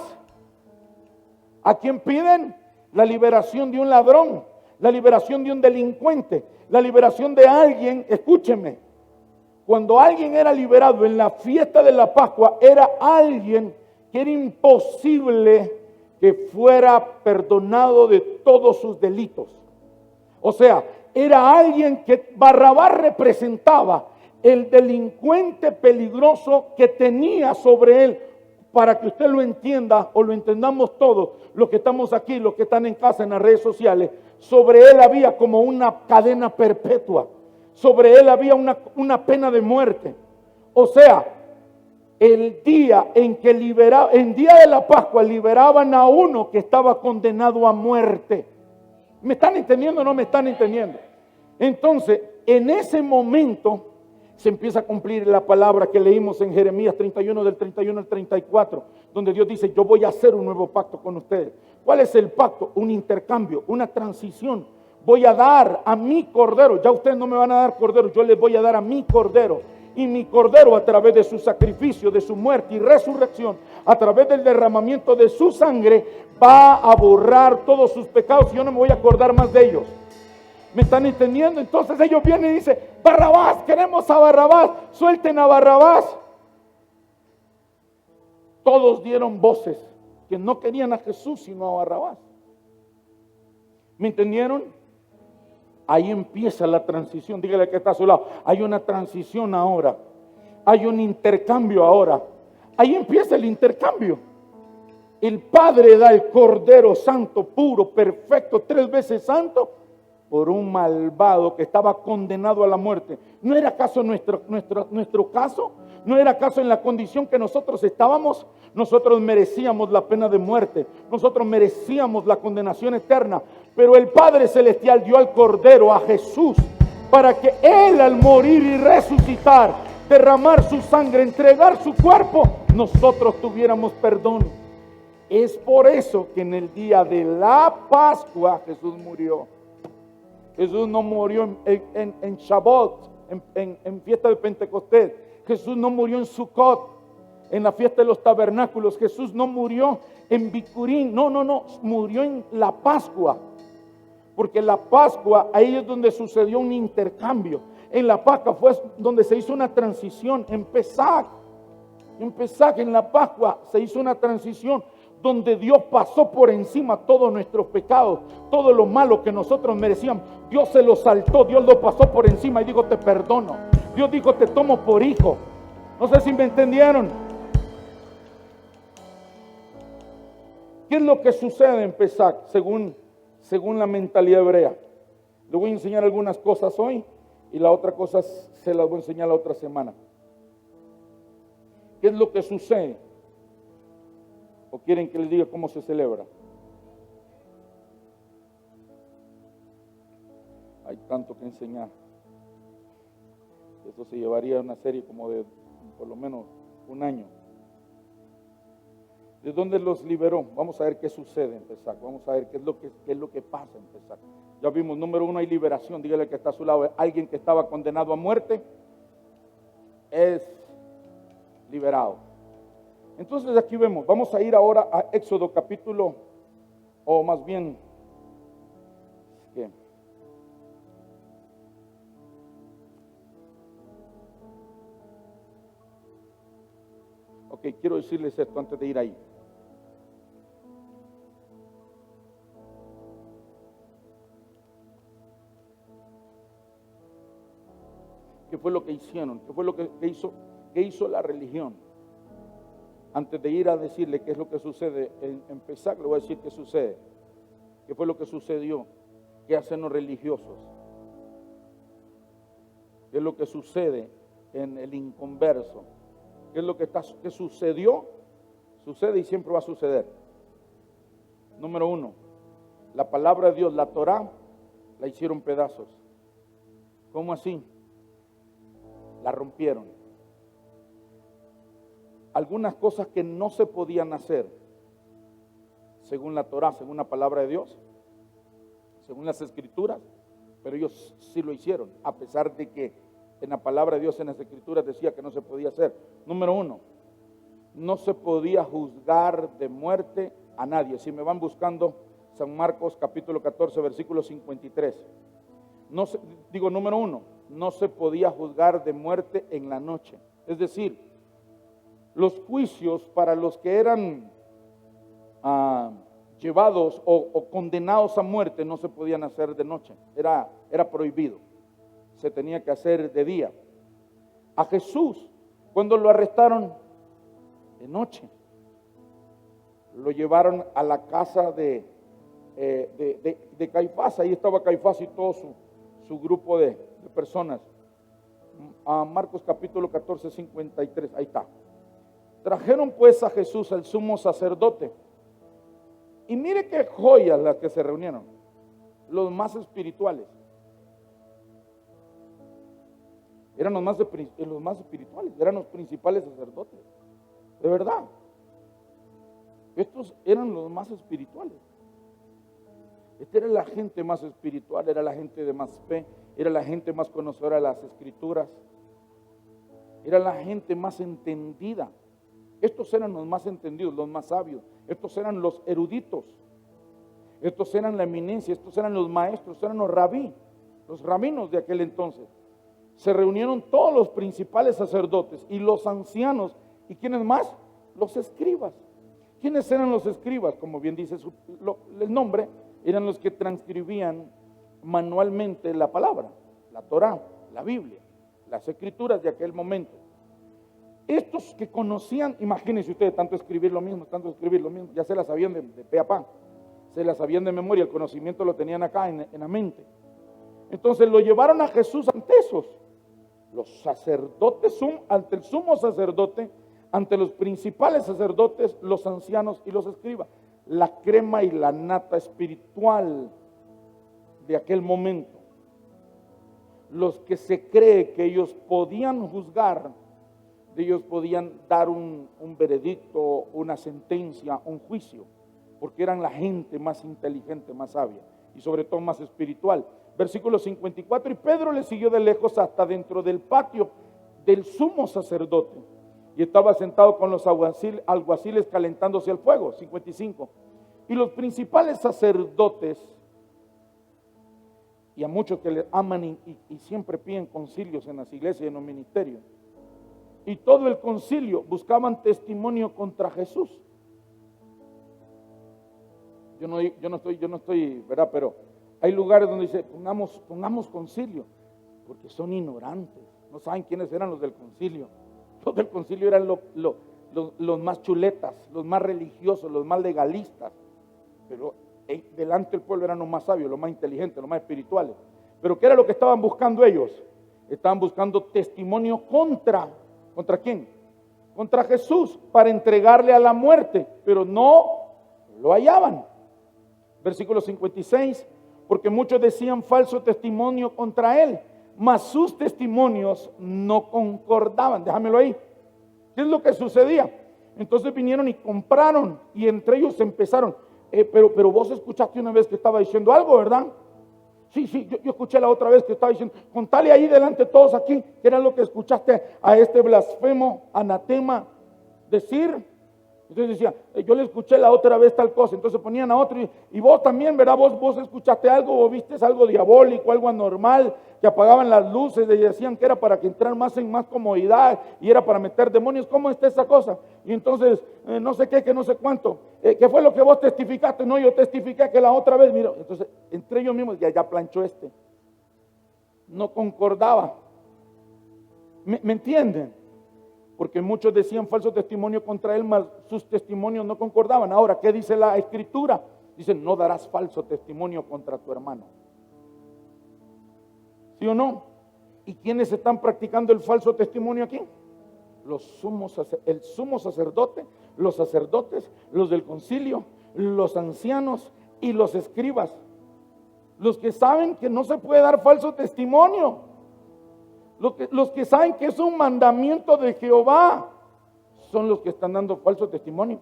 ¿A quién piden? La liberación de un ladrón, la liberación de un delincuente, la liberación de alguien, escúchenme, cuando alguien era liberado en la fiesta de la Pascua, era alguien que era imposible que fuera perdonado de todos sus delitos. O sea, era alguien que Barrabás representaba el delincuente peligroso que tenía sobre él. Para que usted lo entienda o lo entendamos todos, los que estamos aquí, los que están en casa, en las redes sociales, sobre él había como una cadena perpetua, sobre él había una pena de muerte. O sea, el día en que en día de la Pascua liberaban a uno que estaba condenado a muerte. ¿Me están entendiendo o no me están entendiendo? Entonces, en ese momento se empieza a cumplir la palabra que leímos en Jeremías 31, del 31 al 34, donde Dios dice, yo voy a hacer un nuevo pacto con ustedes. ¿Cuál es el pacto? Un intercambio, una transición. Voy a dar a mi cordero, ya ustedes no me van a dar cordero, yo les voy a dar a mi cordero. Y mi cordero, a través de su sacrificio, de su muerte y resurrección, a través del derramamiento de su sangre, va a borrar todos sus pecados y yo no me voy a acordar más de ellos. ¿Me están entendiendo? Entonces ellos vienen y dicen, Barrabás, queremos a Barrabás, suelten a Barrabás. Todos dieron voces que no querían a Jesús sino a Barrabás. ¿Me entendieron? Ahí empieza la transición. Dígale que está a su lado. Hay una transición ahora. Hay un intercambio ahora. Ahí empieza el intercambio. El Padre da el Cordero Santo, puro, perfecto, 3 veces santo, por un malvado que estaba condenado a la muerte. ¿No era acaso nuestro caso? ¿No era acaso en la condición que nosotros estábamos? Nosotros merecíamos la pena de muerte. Nosotros merecíamos la condenación eterna. Pero el Padre Celestial dio al Cordero, a Jesús, para que Él, al morir y resucitar, derramar su sangre, entregar su cuerpo, nosotros tuviéramos perdón. Es por eso que en el día de la Pascua Jesús murió. Jesús no murió en Shabbat, en fiesta de Pentecostés. Jesús no murió en Sukkot, en la fiesta de los tabernáculos. Jesús no murió en Bikurín. No, murió en la Pascua. Porque la Pascua, ahí es donde sucedió un intercambio. En la Pascua fue donde se hizo una transición. En Pesaj, en la Pascua se hizo una transición donde Dios pasó por encima todos nuestros pecados, todo lo malo que nosotros merecíamos. Dios se lo saltó, Dios lo pasó por encima y dijo, te perdono. Dios dijo, te tomo por hijo. No sé si me entendieron. ¿Qué es lo que sucede en Pesach según la mentalidad hebrea? Le voy a enseñar algunas cosas hoy y la otra cosa se las voy a enseñar la otra semana. ¿Qué es lo que sucede? ¿O quieren que les diga cómo se celebra? Hay tanto que enseñar. Esto se llevaría una serie como de por lo menos un año. ¿De dónde los liberó? Vamos a ver qué sucede en Pesach. Vamos a ver qué es lo que pasa en Pesach. Ya vimos, número uno, hay liberación. Dígale que está a su lado. Alguien que estaba condenado a muerte es liberado. Entonces aquí vemos, vamos a ir ahora a Éxodo capítulo, o más bien, ¿qué? Ok, quiero decirles esto antes de ir ahí. ¿Qué fue lo que hicieron? ¿Qué fue lo que hizo la religión? Antes de ir a decirle qué es lo que sucede en Pesach, le voy a decir qué sucede. ¿Qué fue lo que sucedió? ¿Qué hacen los religiosos? ¿Qué es lo que sucede en el inconverso? ¿Qué es lo que sucedió? Sucede y siempre va a suceder. Número uno, la palabra de Dios, la Torá, la hicieron pedazos. ¿Cómo así? La rompieron. Algunas cosas que no se podían hacer según la Torá, según la palabra de Dios, según las escrituras, pero ellos sí lo hicieron, a pesar de que en la palabra de Dios, en las escrituras decía que no se podía hacer. Número uno, no se podía juzgar de muerte a nadie. Si me van buscando, San Marcos capítulo 14, versículo 53. Número uno, no se podía juzgar de muerte en la noche. Es decir, los juicios para los que eran llevados o condenados a muerte no se podían hacer de noche. Era prohibido. Se tenía que hacer de día. A Jesús, cuando lo arrestaron, de noche. Lo llevaron a la casa de Caifás. Ahí estaba Caifás y todo su grupo de personas. A Marcos capítulo 14, 53. Ahí está. Trajeron pues a Jesús al sumo sacerdote. Y mire qué joyas las que se reunieron. Los más espirituales. Eran los más espirituales, eran los principales sacerdotes. De verdad. Estos eran los más espirituales. Esta era la gente más espiritual, era la gente de más fe, era la gente más conocedora de las escrituras. Era la gente más entendida. Estos eran los más entendidos, los más sabios. Estos eran los eruditos. Estos eran la eminencia, estos eran los maestros, eran los rabinos de aquel entonces. Se reunieron todos los principales sacerdotes y los ancianos. ¿Y quiénes más? Los escribas. ¿Quiénes eran los escribas? Como bien dice el nombre, eran los que transcribían manualmente la palabra, la Torá, la Biblia, las escrituras de aquel momento. Estos que conocían, imagínense ustedes, tanto escribir lo mismo, ya se las sabían de pe a pa, se las sabían de memoria, el conocimiento lo tenían acá en la mente. Entonces lo llevaron a Jesús ante esos, los sacerdotes, ante el sumo sacerdote, ante los principales sacerdotes, los ancianos y los escribas, la crema y la nata espiritual de aquel momento. Los que se cree que ellos podían juzgar, ellos podían dar un veredicto, una sentencia, un juicio, porque eran la gente más inteligente, más sabia y sobre todo más espiritual. Versículo 54, y Pedro le siguió de lejos hasta dentro del patio del sumo sacerdote, y estaba sentado con los alguaciles calentándose al fuego. 55, y los principales sacerdotes, y a muchos que le aman y siempre piden concilios en las iglesias y en los ministerios, y todo el concilio buscaban testimonio contra Jesús. Yo no estoy, ¿verdad? Pero hay lugares donde dice, pongamos concilio, porque son ignorantes, no saben quiénes eran los del concilio. Los del concilio eran los más chuletas, los más religiosos, los más legalistas. Pero delante del pueblo eran los más sabios, los más inteligentes, los más espirituales. Pero ¿qué era lo que estaban buscando ellos? Estaban buscando testimonio ¿contra quién? Contra Jesús, para entregarle a la muerte, pero no lo hallaban. Versículo 56, porque muchos decían falso testimonio contra él, mas sus testimonios no concordaban. Déjamelo ahí. ¿Qué es lo que sucedía? Entonces vinieron y compraron, y entre ellos empezaron. Pero vos escuchaste una vez que estaba diciendo algo, ¿verdad? Sí, yo escuché la otra vez que estaba diciendo, contale ahí delante de todos aquí, que era lo que escuchaste a este blasfemo, anatema, decir. Entonces decía, yo le escuché la otra vez tal cosa. Entonces ponían a otro y vos también, ¿verdad? Vos escuchaste algo, o viste algo diabólico, algo anormal, que apagaban las luces y decían que era para que entraran más en más comodidad y era para meter demonios. ¿Cómo está esa cosa? Y entonces, no sé qué, que no sé cuánto. ¿Qué fue lo que vos testificaste? No, yo testifiqué que la otra vez, mira. Entonces, entre ellos mismos, ya planchó este. No concordaba. ¿Me entienden? Porque muchos decían falso testimonio contra él, mas sus testimonios no concordaban. Ahora, ¿qué dice la Escritura? Dice, no darás falso testimonio contra tu hermano. ¿Sí o no? ¿Y quiénes están practicando el falso testimonio aquí? El sumo sacerdote, los sacerdotes, los del concilio, los ancianos y los escribas. Los que saben que no se puede dar falso testimonio. Los que saben que es un mandamiento de Jehová son los que están dando falso testimonio.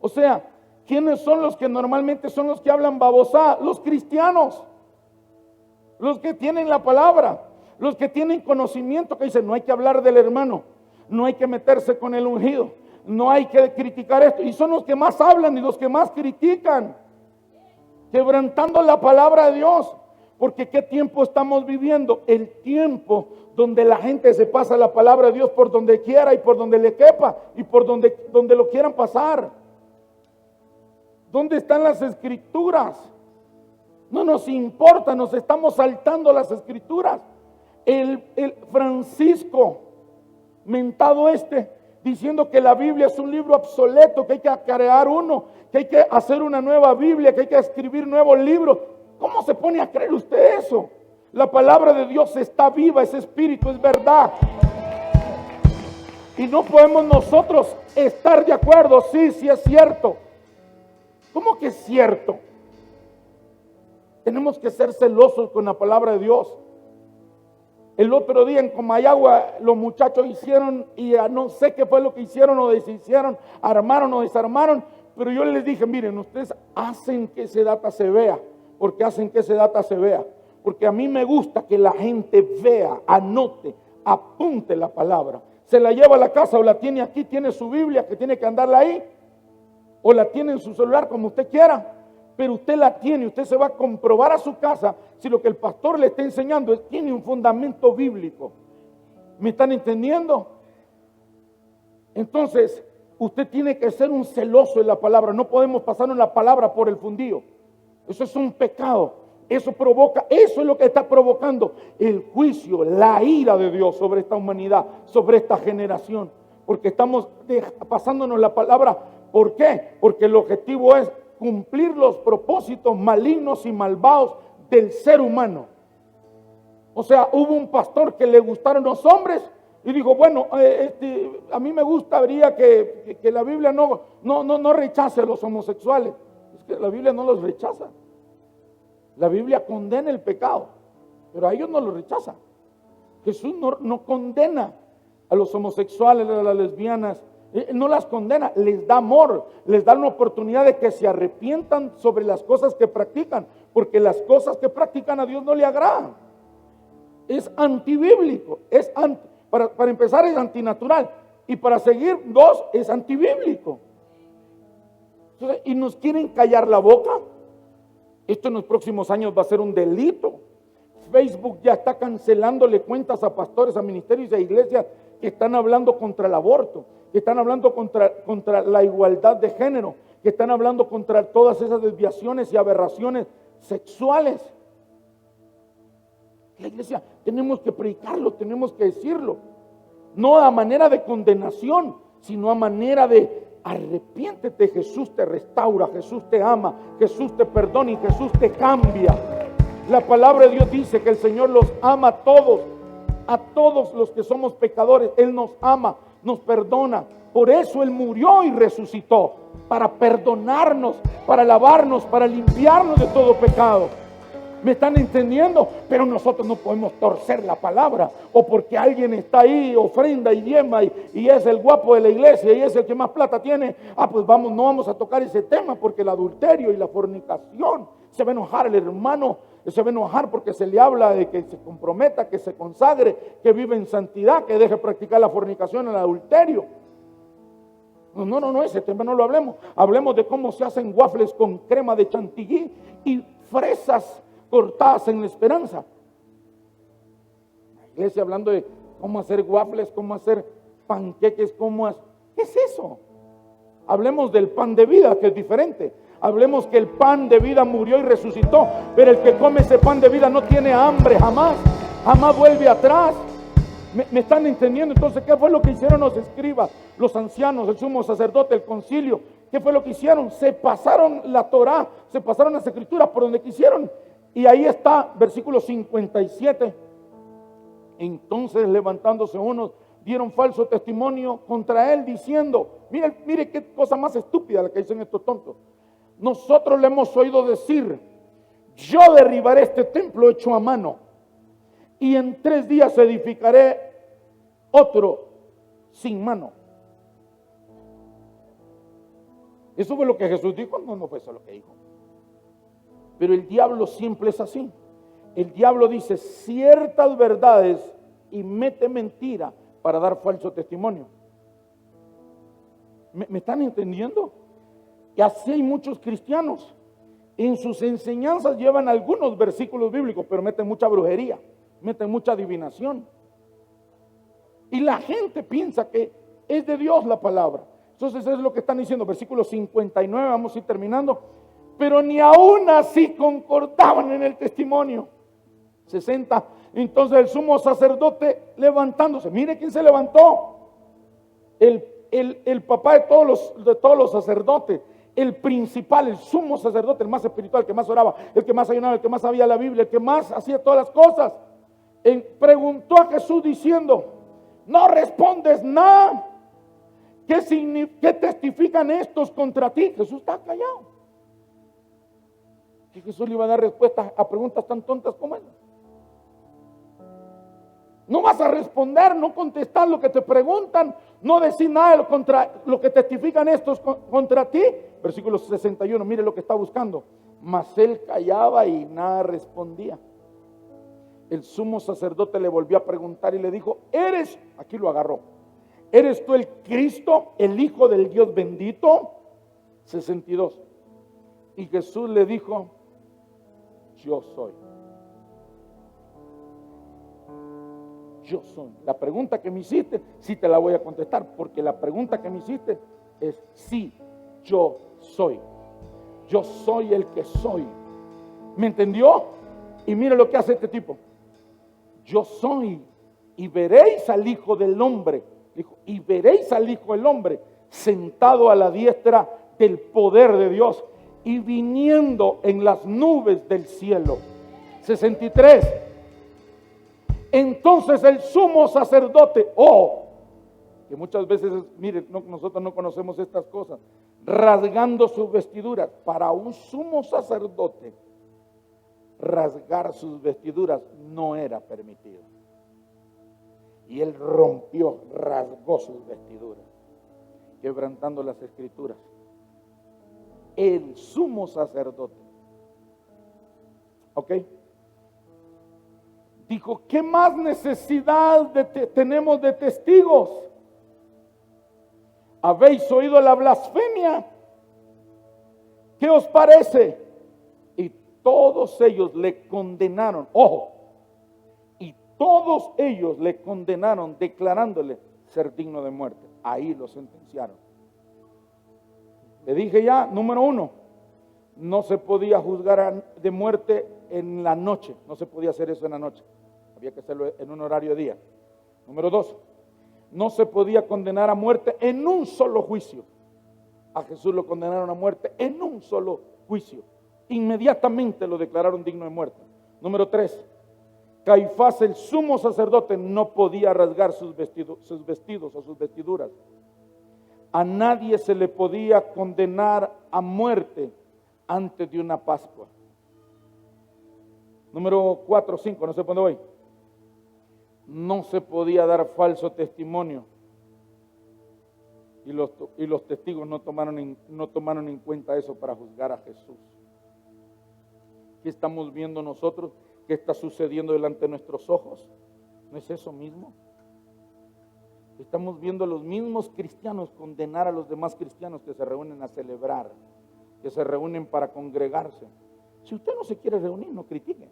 O sea, ¿quiénes son los que normalmente son los que hablan babosá? Los cristianos, los que tienen la palabra, los que tienen conocimiento, que dicen no hay que hablar del hermano, no hay que meterse con el ungido, no hay que criticar esto. Y son los que más hablan y los que más critican, quebrantando la palabra de Dios. Porque ¿qué tiempo estamos viviendo? El tiempo donde la gente se pasa la palabra de Dios por donde quiera y por donde le quepa y por donde lo quieran pasar. ¿Dónde están las escrituras? No nos importa, nos estamos saltando las escrituras. El Francisco, mentado diciendo que la Biblia es un libro obsoleto, que hay que crear uno, que hay que hacer una nueva Biblia, que hay que escribir nuevos libros. ¿Cómo se pone a creer usted eso? La palabra de Dios está viva, es espíritu, es verdad. Y no podemos nosotros estar de acuerdo, sí es cierto. ¿Cómo que es cierto? Tenemos que ser celosos con la palabra de Dios. El otro día en Comayagua los muchachos hicieron, y no sé qué fue lo que hicieron o deshicieron, armaron o desarmaron, pero yo les dije, miren, ustedes hacen que ese data se vea. Porque hacen que ese data se vea. Porque a mí me gusta que la gente vea, anote, apunte la palabra. Se la lleva a la casa o la tiene aquí, tiene su Biblia que tiene que andarla ahí. O la tiene en su celular como usted quiera. Pero usted la tiene, usted se va a comprobar a su casa si lo que el pastor le está enseñando tiene un fundamento bíblico. ¿Me están entendiendo? Entonces, usted tiene que ser un celoso de la palabra. No podemos pasarnos la palabra por el fundillo. Eso es un pecado. Eso es lo que está provocando el juicio, la ira de Dios sobre esta humanidad, sobre esta generación. Porque estamos pasándonos la palabra. ¿Por qué? Porque el objetivo es cumplir los propósitos malignos y malvados del ser humano. O sea, hubo un pastor que le gustaron los hombres y dijo, bueno, a mí me gustaría que la Biblia no rechace a los homosexuales. Es que la Biblia no los rechaza. La Biblia condena el pecado, pero a ellos no lo rechaza. Jesús no condena a los homosexuales, a las lesbianas, no las condena, les da amor, les da una oportunidad de que se arrepientan sobre las cosas que practican, porque las cosas que practican a Dios no le agradan. Es antibíblico, para empezar es antinatural, y para seguir, es antibíblico. Entonces, y nos quieren callar la boca. Esto en los próximos años va a ser un delito. Facebook ya está cancelándole cuentas a pastores, a ministerios y a iglesias que están hablando contra el aborto, que están hablando contra la igualdad de género, que están hablando contra todas esas desviaciones y aberraciones sexuales. La iglesia tenemos que predicarlo, tenemos que decirlo, no a manera de condenación, sino a manera de arrepiéntete, Jesús te restaura, Jesús te ama, Jesús te perdona y Jesús te cambia. La palabra de Dios dice que el Señor los ama a todos los que somos pecadores. Él nos ama, nos perdona. Por eso Él murió y resucitó, para perdonarnos, para lavarnos, para limpiarnos de todo pecado. ¿Me están entendiendo? Pero nosotros no podemos torcer la palabra, o porque alguien está ahí, ofrenda y diezma y es el guapo de la iglesia y es el que más plata tiene. Pues no vamos a tocar ese tema, porque el adulterio y la fornicación, se va a enojar el hermano, se va a enojar porque se le habla de que se comprometa, que se consagre, que vive en santidad, que deje practicar la fornicación, el adulterio. No, ese tema no lo hablemos. Hablemos de cómo se hacen waffles con crema de chantilly y fresas cortadas en la esperanza. La iglesia hablando de cómo hacer waffles, cómo hacer panqueques, ¿qué es eso? Hablemos del pan de vida, que es diferente. Hablemos que el pan de vida murió y resucitó, pero el que come ese pan de vida no tiene hambre jamás vuelve atrás. ¿Me están entendiendo? Entonces, ¿qué fue lo que hicieron los escribas, los ancianos, el sumo sacerdote, el concilio? ¿Qué fue lo que hicieron? Se pasaron la Torá, se pasaron las escrituras por donde quisieron. Y ahí está, versículo 57. Entonces, levantándose unos, dieron falso testimonio contra él, diciendo, mire qué cosa más estúpida la que dicen estos tontos. Nosotros le hemos oído decir, yo derribaré este templo hecho a mano, y en 3 días edificaré otro sin mano. Eso fue lo que Jesús dijo. No fue eso lo que dijo. Pero el diablo siempre es así. El diablo dice ciertas verdades y mete mentira para dar falso testimonio. ¿Me están entendiendo? Y así hay muchos cristianos. En sus enseñanzas llevan algunos versículos bíblicos, pero meten mucha brujería, meten mucha adivinación. Y la gente piensa que es de Dios la palabra. Entonces es lo que están diciendo, versículo 59, vamos a ir terminando. Pero ni aún así concordaban en el testimonio. 60. Entonces el sumo sacerdote levantándose. Mire quién se levantó. El papá de todos los sacerdotes. El principal, el sumo sacerdote, el más espiritual, el que más oraba, el que más ayunaba, el que más sabía la Biblia, el que más hacía todas las cosas. Preguntó a Jesús diciendo, ¿no respondes nada? ¿Qué testifican estos contra ti? Jesús está callado. Que Jesús le iba a dar respuestas a preguntas tan tontas como esas. No vas a responder, no contestar lo que te preguntan, no decir nada contra lo que testifican estos contra ti. Versículo 61, mire lo que está buscando. Mas él callaba y nada respondía. El sumo sacerdote le volvió a preguntar y le dijo, aquí lo agarró, ¿eres tú el Cristo, el Hijo del Dios bendito? 62. Y Jesús le dijo, yo soy. Yo soy. La pregunta que me hiciste, sí te la voy a contestar, porque la pregunta que me hiciste es sí, yo soy. Yo soy el que soy. ¿Me entendió? Y mire lo que hace este tipo. Yo soy, y veréis al Hijo del Hombre, dijo, y veréis al Hijo del Hombre sentado a la diestra del poder de Dios y viniendo en las nubes del cielo. 63. Entonces el sumo sacerdote, que muchas veces, mire, nosotros no conocemos estas cosas, rasgando sus vestiduras. Para un sumo sacerdote, rasgar sus vestiduras no era permitido. Y él rasgó sus vestiduras, quebrantando las escrituras. El sumo sacerdote. ¿Ok? Dijo, ¿qué más necesidad tenemos de testigos? ¿Habéis oído la blasfemia? ¿Qué os parece? Y todos ellos le condenaron. Y todos ellos le condenaron, declarándole ser digno de muerte. Ahí lo sentenciaron. Le dije ya, número 1, no se podía juzgar de muerte en la noche. No se podía hacer eso en la noche. Había que hacerlo en un horario de día. Número 2, no se podía condenar a muerte en un solo juicio. A Jesús lo condenaron a muerte en un solo juicio. Inmediatamente lo declararon digno de muerte. Número 3. Caifás, el sumo sacerdote, no podía rasgar sus vestidos o sus vestiduras. A nadie se le podía condenar a muerte antes de una Pascua. Número 4, 5, no sé por dónde voy. No se podía dar falso testimonio. Y los testigos no tomaron en cuenta eso para juzgar a Jesús. ¿Qué estamos viendo nosotros? ¿Qué está sucediendo delante de nuestros ojos? ¿No es eso mismo? Estamos viendo a los mismos cristianos condenar a los demás cristianos que se reúnen a celebrar, que se reúnen para congregarse. Si usted no se quiere reunir, no critique.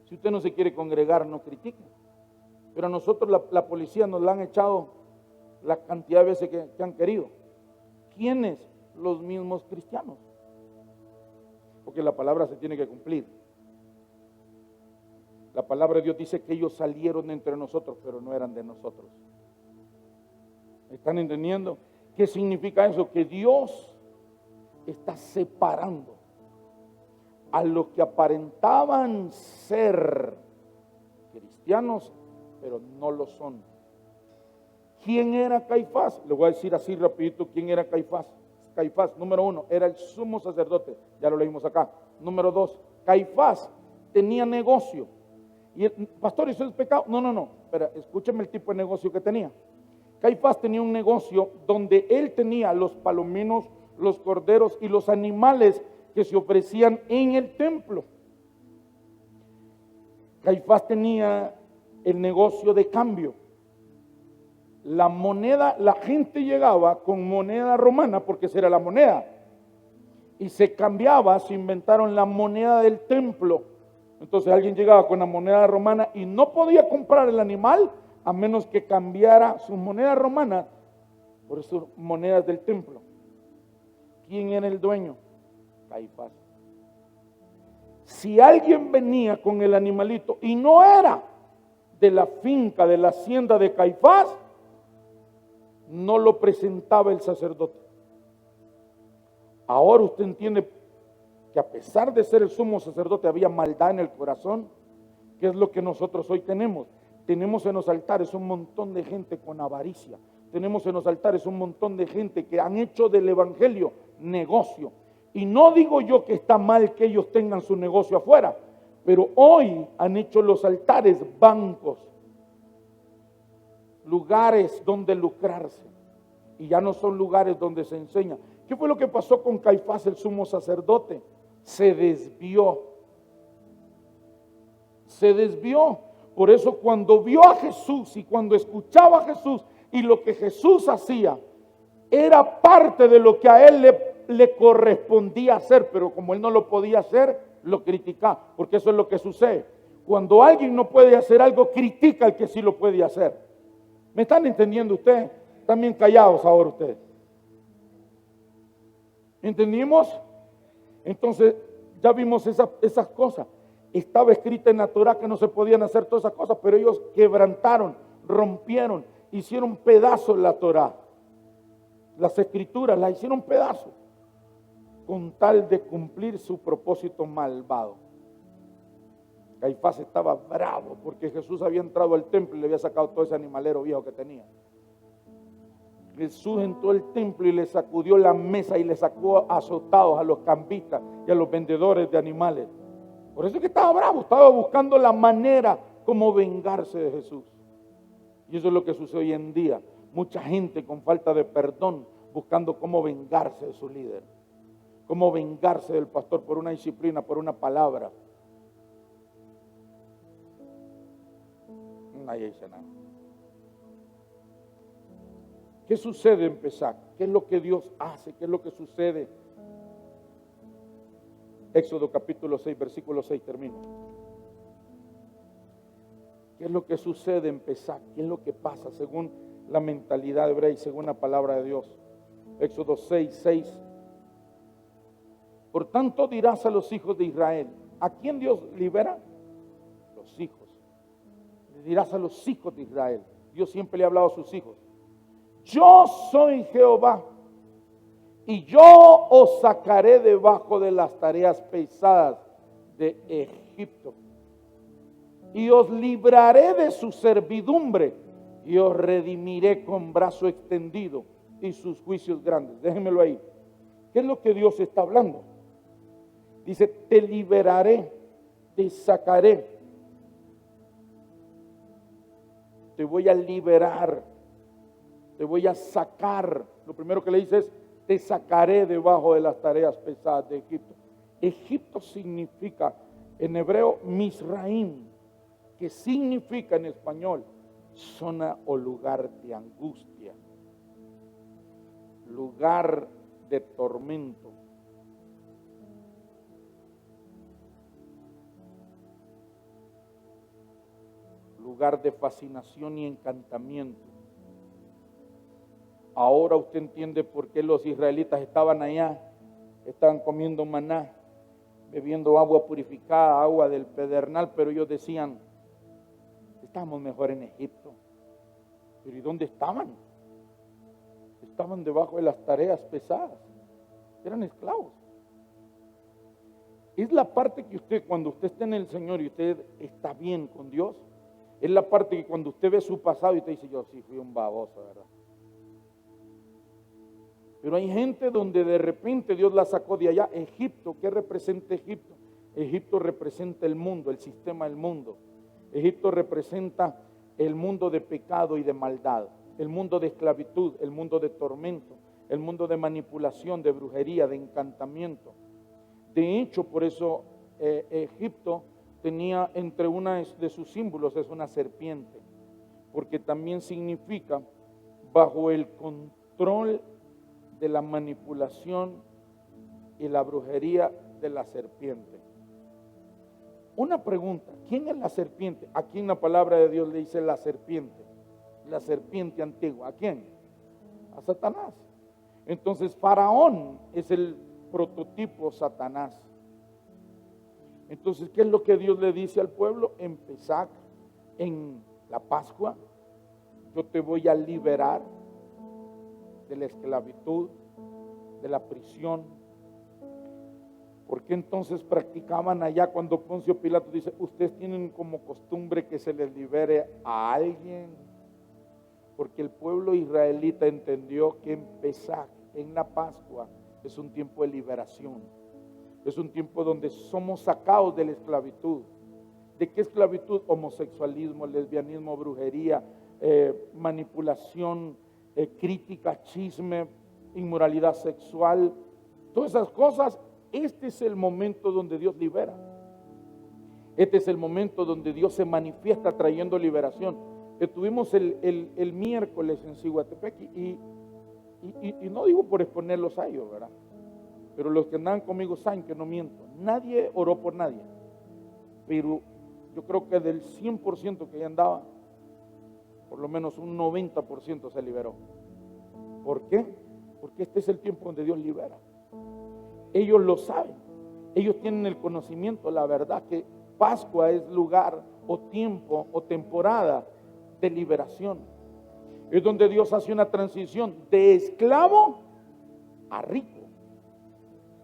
Si usted no se quiere congregar, no critique. Pero a nosotros la policía nos la han echado la cantidad de veces que han querido. ¿Quiénes? Los mismos cristianos. Porque la palabra se tiene que cumplir. La palabra de Dios dice que ellos salieron de entre nosotros, pero no eran de nosotros. ¿Están entendiendo? ¿Qué significa eso? Que Dios está separando a los que aparentaban ser cristianos, pero no lo son. ¿Quién era Caifás? Le voy a decir así rapidito quién era Caifás. Caifás, número 1, era el sumo sacerdote. Ya lo leímos acá. Número 2, Caifás tenía negocio. Y el pastor, ¿eso es pecado? No. Pero escúcheme el tipo de negocio que tenía. Caifás tenía un negocio donde él tenía los palominos, los corderos y los animales que se ofrecían en el templo. Caifás tenía el negocio de cambio. La moneda, la gente llegaba con moneda romana porque esa era la moneda. Y se cambiaba, se inventaron la moneda del templo. Entonces alguien llegaba con la moneda romana y no podía comprar el animal a menos que cambiara su moneda romana por sus monedas del templo. ¿Quién era el dueño? Caifás. Si alguien venía con el animalito y no era de la finca, de la hacienda de Caifás, no lo presentaba el sacerdote. Ahora usted entiende que a pesar de ser el sumo sacerdote había maldad en el corazón. ¿Qué es lo que nosotros hoy tenemos? Tenemos en los altares un montón de gente con avaricia. Tenemos en los altares un montón de gente que han hecho del evangelio negocio. Y no digo yo que está mal que ellos tengan su negocio afuera, pero hoy han hecho los altares bancos, lugares donde lucrarse, y ya no son lugares donde se enseña. ¿Qué fue lo que pasó con Caifás, el sumo sacerdote? Se desvió. Por eso cuando vio a Jesús y cuando escuchaba a Jesús y lo que Jesús hacía, era parte de lo que a él le correspondía hacer, pero como él no lo podía hacer, lo criticaba, porque eso es lo que sucede. Cuando alguien no puede hacer algo, critica al que sí lo puede hacer. ¿Me están entendiendo ustedes? Están bien callados ahora ustedes. ¿Entendimos? Entonces, ya vimos esas cosas. Estaba escrita en la Torah que no se podían hacer todas esas cosas, pero ellos quebrantaron, rompieron, hicieron pedazos la Torah. Las escrituras las hicieron pedazos con tal de cumplir su propósito malvado. Caifás estaba bravo porque Jesús había entrado al templo y le había sacado todo ese animalero viejo que tenía. Jesús entró al templo y le sacudió la mesa y le sacó azotados a los cambistas y a los vendedores de animales. Por eso es que estaba bravo, estaba buscando la manera como vengarse de Jesús. Y eso es lo que sucede hoy en día. Mucha gente con falta de perdón buscando cómo vengarse de su líder, cómo vengarse del pastor por una disciplina, por una palabra. Nadie dice nada. ¿Qué sucede en Pesach? ¿Qué es lo que Dios hace? ¿Qué es lo que sucede? Éxodo capítulo 6, versículo 6, termino. ¿Qué es lo que sucede en Pesach? ¿Qué es lo que pasa según la mentalidad hebrea y según la palabra de Dios? Éxodo 6, 6. Por tanto dirás a los hijos de Israel. ¿A quién Dios libera? Los hijos. Le dirás a los hijos de Israel. Dios siempre le ha hablado a sus hijos. Yo soy Jehová y yo os sacaré debajo de las tareas pesadas de Egipto y os libraré de su servidumbre y os redimiré con brazo extendido y sus juicios grandes. Déjenmelo ahí. ¿Qué es lo que Dios está hablando? Dice, te liberaré, te sacaré, te voy a liberar, te voy a sacar. Lo primero que le dice es, te sacaré debajo de las tareas pesadas de Egipto. Egipto significa en hebreo Misraim, que significa en español zona o lugar de angustia, lugar de tormento. Lugar de fascinación y encantamiento. Ahora usted entiende por qué los israelitas estaban allá, estaban comiendo maná, bebiendo agua purificada, agua del pedernal, pero ellos decían, estamos mejor en Egipto. Pero ¿y dónde estaban? Estaban debajo de las tareas pesadas, eran esclavos. Es la parte que usted, cuando usted está en el Señor y usted está bien con Dios, es la parte que cuando usted ve su pasado y usted dice, yo sí fui un baboso, ¿verdad? Pero hay gente donde de repente Dios la sacó de allá. Egipto, ¿qué representa Egipto? Egipto representa el mundo, el sistema del mundo. Egipto representa el mundo de pecado y de maldad, el mundo de esclavitud, el mundo de tormento, el mundo de manipulación, de brujería, de encantamiento. De hecho, por eso Egipto tenía entre una de sus símbolos es una serpiente, porque también significa bajo el control de la manipulación y la brujería de la serpiente. Una pregunta, ¿quién es la serpiente? Aquí en la palabra de Dios le dice la serpiente antigua. ¿A quién? A Satanás. Entonces Faraón es el prototipo Satanás. Entonces, ¿qué es lo que Dios le dice al pueblo? En Pesach, en la Pascua, yo te voy a liberar de la esclavitud, de la prisión. ¿Por qué entonces practicaban allá cuando Poncio Pilato dice, ustedes tienen como costumbre que se les libere a alguien? Porque el pueblo israelita entendió que en Pesach, en la Pascua, es un tiempo de liberación. Es un tiempo donde somos sacados de la esclavitud. ¿De qué esclavitud? Homosexualismo, lesbianismo, brujería, manipulación, crítica, chisme, inmoralidad sexual. Todas esas cosas, este es el momento donde Dios libera. Este es el momento donde Dios se manifiesta trayendo liberación. Estuvimos el miércoles en Cihuatepec y no digo por exponerlos a ellos, ¿verdad? Pero los que andaban conmigo saben que no miento. Nadie oró por nadie. Pero yo creo que del 100% que ahí andaba, por lo menos un 90% se liberó. ¿Por qué? Porque este es el tiempo donde Dios libera. Ellos lo saben. Ellos tienen el conocimiento, la verdad que Pascua es lugar o tiempo o temporada de liberación. Es donde Dios hace una transición de esclavo a rico.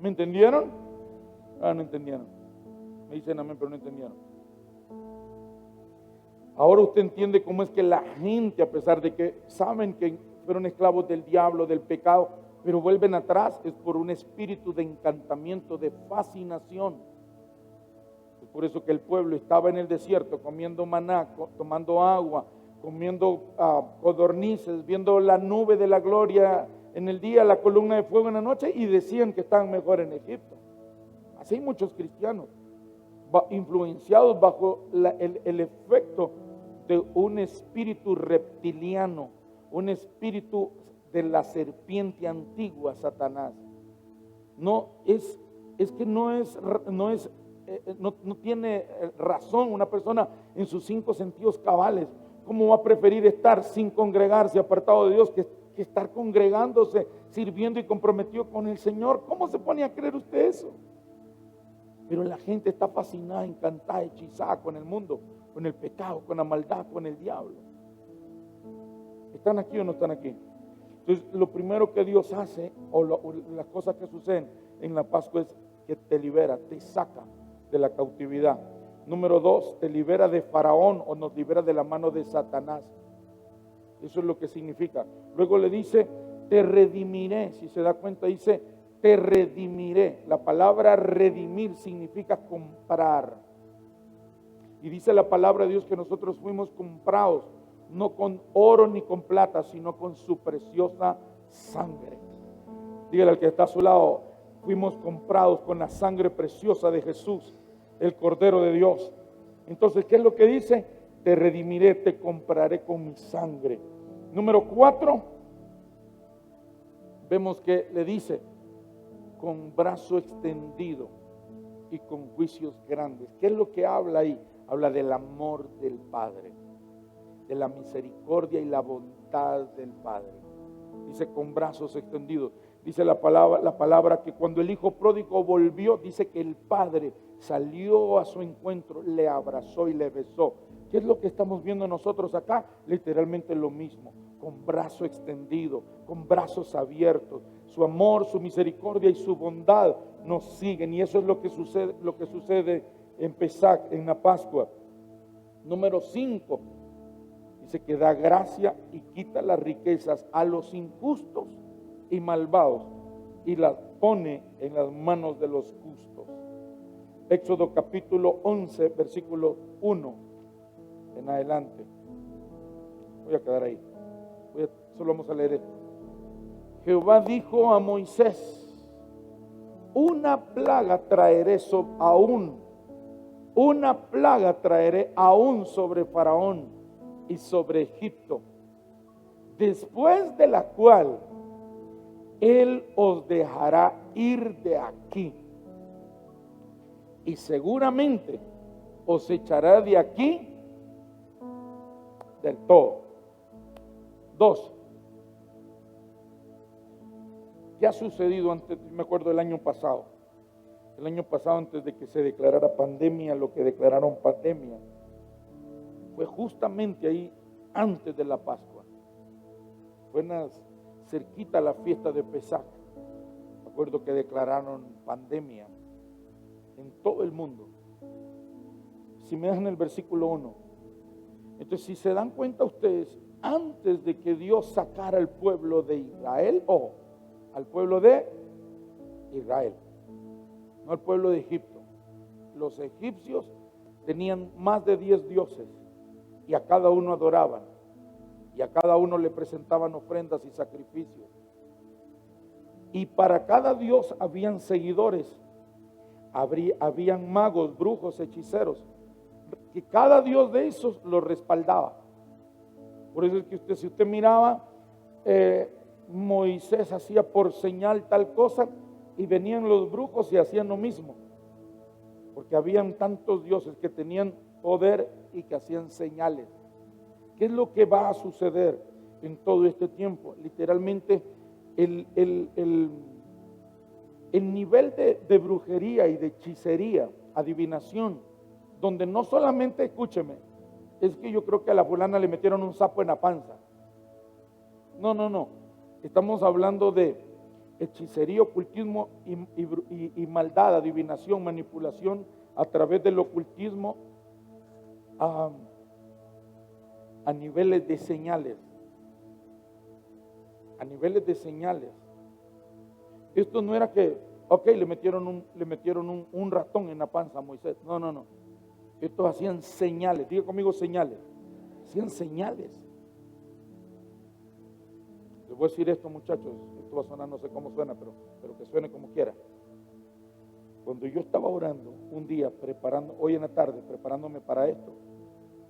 ¿Me entendieron? No entendieron. Me dicen amén, pero no entendieron. Ahora usted entiende cómo es que la gente, a pesar de que saben que fueron esclavos del diablo, del pecado, pero vuelven atrás, es por un espíritu de encantamiento, de fascinación. Es por eso que el pueblo estaba en el desierto comiendo maná, tomando agua, comiendo codornices, viendo la nube de la gloria en el día, la columna de fuego en la noche, y decían que estaban mejor en Egipto. Así hay muchos cristianos influenciados bajo el efecto de un espíritu reptiliano, un espíritu de la serpiente antigua, Satanás. No tiene razón una persona en sus 5 sentidos cabales. ¿Cómo va a preferir estar sin congregarse, apartado de Dios, que estar congregándose, sirviendo y comprometido con el Señor? ¿Cómo se pone a creer usted eso? Pero la gente está fascinada, encantada, hechizada con el mundo, con el pecado, con la maldad, con el diablo. ¿Están aquí o no están aquí? Entonces, lo primero que Dios hace, o las cosas que suceden en la Pascua, es que te libera, te saca de la cautividad. Número 2, te libera de Faraón, o nos libera de la mano de Satanás. Eso es lo que significa. Luego le dice, te redimiré. Si se da cuenta, dice, te redimiré. La palabra redimir significa comprar. Y dice la palabra de Dios que nosotros fuimos comprados, no con oro ni con plata, sino con su preciosa sangre. Dígale al que está a su lado, fuimos comprados con la sangre preciosa de Jesús, el Cordero de Dios. Entonces, ¿qué es lo que dice? Te redimiré, te compraré con mi sangre. Número 4, vemos que le dice, con brazo extendido y con juicios grandes. ¿Qué es lo que habla ahí? Habla del amor del Padre, de la misericordia y la bondad del Padre. Dice con brazos extendidos. Dice la palabra que cuando el hijo pródigo volvió, dice que el Padre salió a su encuentro, le abrazó y le besó. ¿Qué es lo que estamos viendo nosotros acá? Literalmente lo mismo, con brazo extendido, con brazos abiertos. Su amor, su misericordia y su bondad nos siguen, y eso es lo que sucede en Pesach, en la Pascua. Número 5, dice que da gracia y quita las riquezas a los injustos y malvados y las pone en las manos de los justos. Éxodo capítulo 11, versículo 1 en adelante. Voy a quedar ahí. Solo vamos a leer esto. Jehová dijo a Moisés, una plaga traeré aún sobre Faraón y sobre Egipto, después de la cual él os dejará ir de aquí y seguramente os echará de aquí del todo. 2. ¿Qué ha sucedido antes? Me acuerdo del año pasado. El año pasado, antes de que se declarara pandemia, lo que declararon pandemia, fue justamente ahí antes de la Pascua. Fue cerquita a la fiesta de Pesach. Me acuerdo que declararon pandemia en todo el mundo. Si me dejan el versículo 1. Entonces, si se dan cuenta ustedes, antes de que Dios sacara al pueblo de Israel, al pueblo de Israel, no al pueblo de Egipto. Los egipcios tenían más de 10 dioses y a cada uno adoraban y a cada uno le presentaban ofrendas y sacrificios. Y para cada dios habían seguidores, habían magos, brujos, hechiceros, que cada dios de esos los respaldaba. Por eso es que si usted miraba, Moisés hacía por señal tal cosa y venían los brujos y hacían lo mismo, porque habían tantos dioses que tenían poder y que hacían señales. ¿Qué es lo que va a suceder en todo este tiempo? Literalmente el nivel de brujería y de hechicería, adivinación, donde no solamente, escúcheme, es que yo creo que a la fulana le metieron un sapo en la panza. No. Estamos hablando de hechicería, ocultismo y maldad, adivinación, manipulación a través del ocultismo a niveles de señales. A niveles de señales. Esto no era que, le metieron un ratón en la panza a Moisés. No. Estos hacían señales. Diga conmigo señales. Hacían señales. Les voy a decir esto, muchachos. Esto va a sonar, no sé cómo suena, pero que suene como quiera. Cuando yo estaba orando un día, hoy en la tarde, preparándome para esto,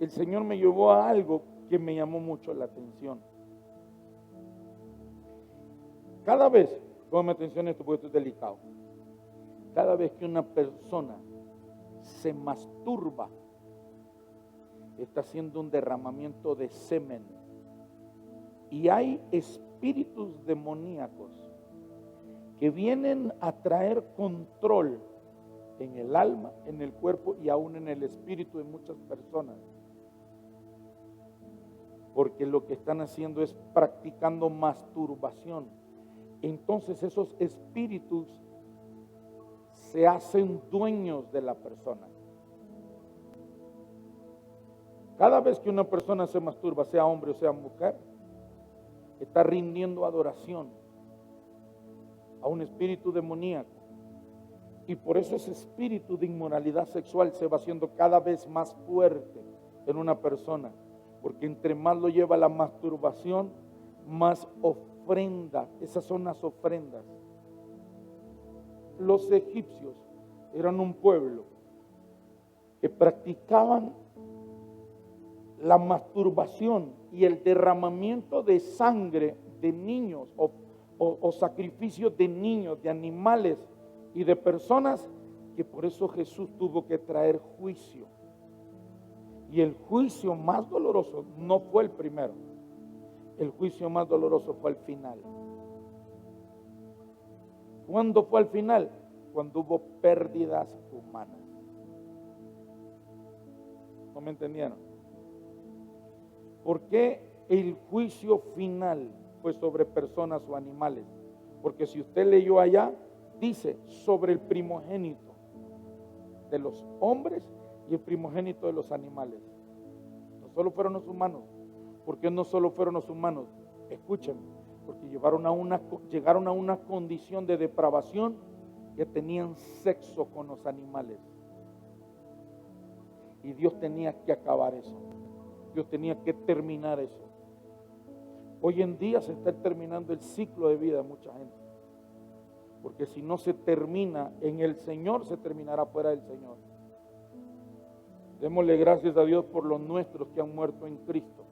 el Señor me llevó a algo que me llamó mucho la atención. Cada vez, póngame atención a esto porque esto es delicado. Cada vez que una persona se masturba, está haciendo un derramamiento de semen. Y hay espíritus demoníacos que vienen a traer control en el alma, en el cuerpo y aún en el espíritu de muchas personas. porque lo que están haciendo es practicando masturbación. Entonces esos espíritus se hacen dueños de la persona. Cada vez que una persona se masturba, sea hombre o sea mujer, está rindiendo adoración a un espíritu demoníaco. Y por eso ese espíritu de inmoralidad sexual se va haciendo cada vez más fuerte en una persona. Porque entre más lo lleva la masturbación, más ofrenda. Esas son las ofrendas. Los egipcios eran un pueblo que practicaban la masturbación y el derramamiento de sangre de niños o sacrificios de niños, de animales y de personas, que por eso Jesús tuvo que traer juicio. Y el juicio más doloroso no fue el primero. El juicio más doloroso fue al final. ¿Cuándo fue al final? Cuando hubo pérdidas humanas. ¿No me entendieron? ¿Por qué el juicio final fue sobre personas o animales? Porque si usted leyó allá, dice sobre el primogénito de los hombres y el primogénito de los animales. No solo fueron los humanos. ¿Por qué no solo fueron los humanos? Escúchenme, porque llegaron a una condición de depravación que tenían sexo con los animales. Y Dios tenía que acabar eso. Dios tenía que terminar eso. Hoy en día se está terminando el ciclo de vida de mucha gente. Porque si no se termina en el Señor, se terminará fuera del Señor. Démosle gracias a Dios por los nuestros que han muerto en Cristo.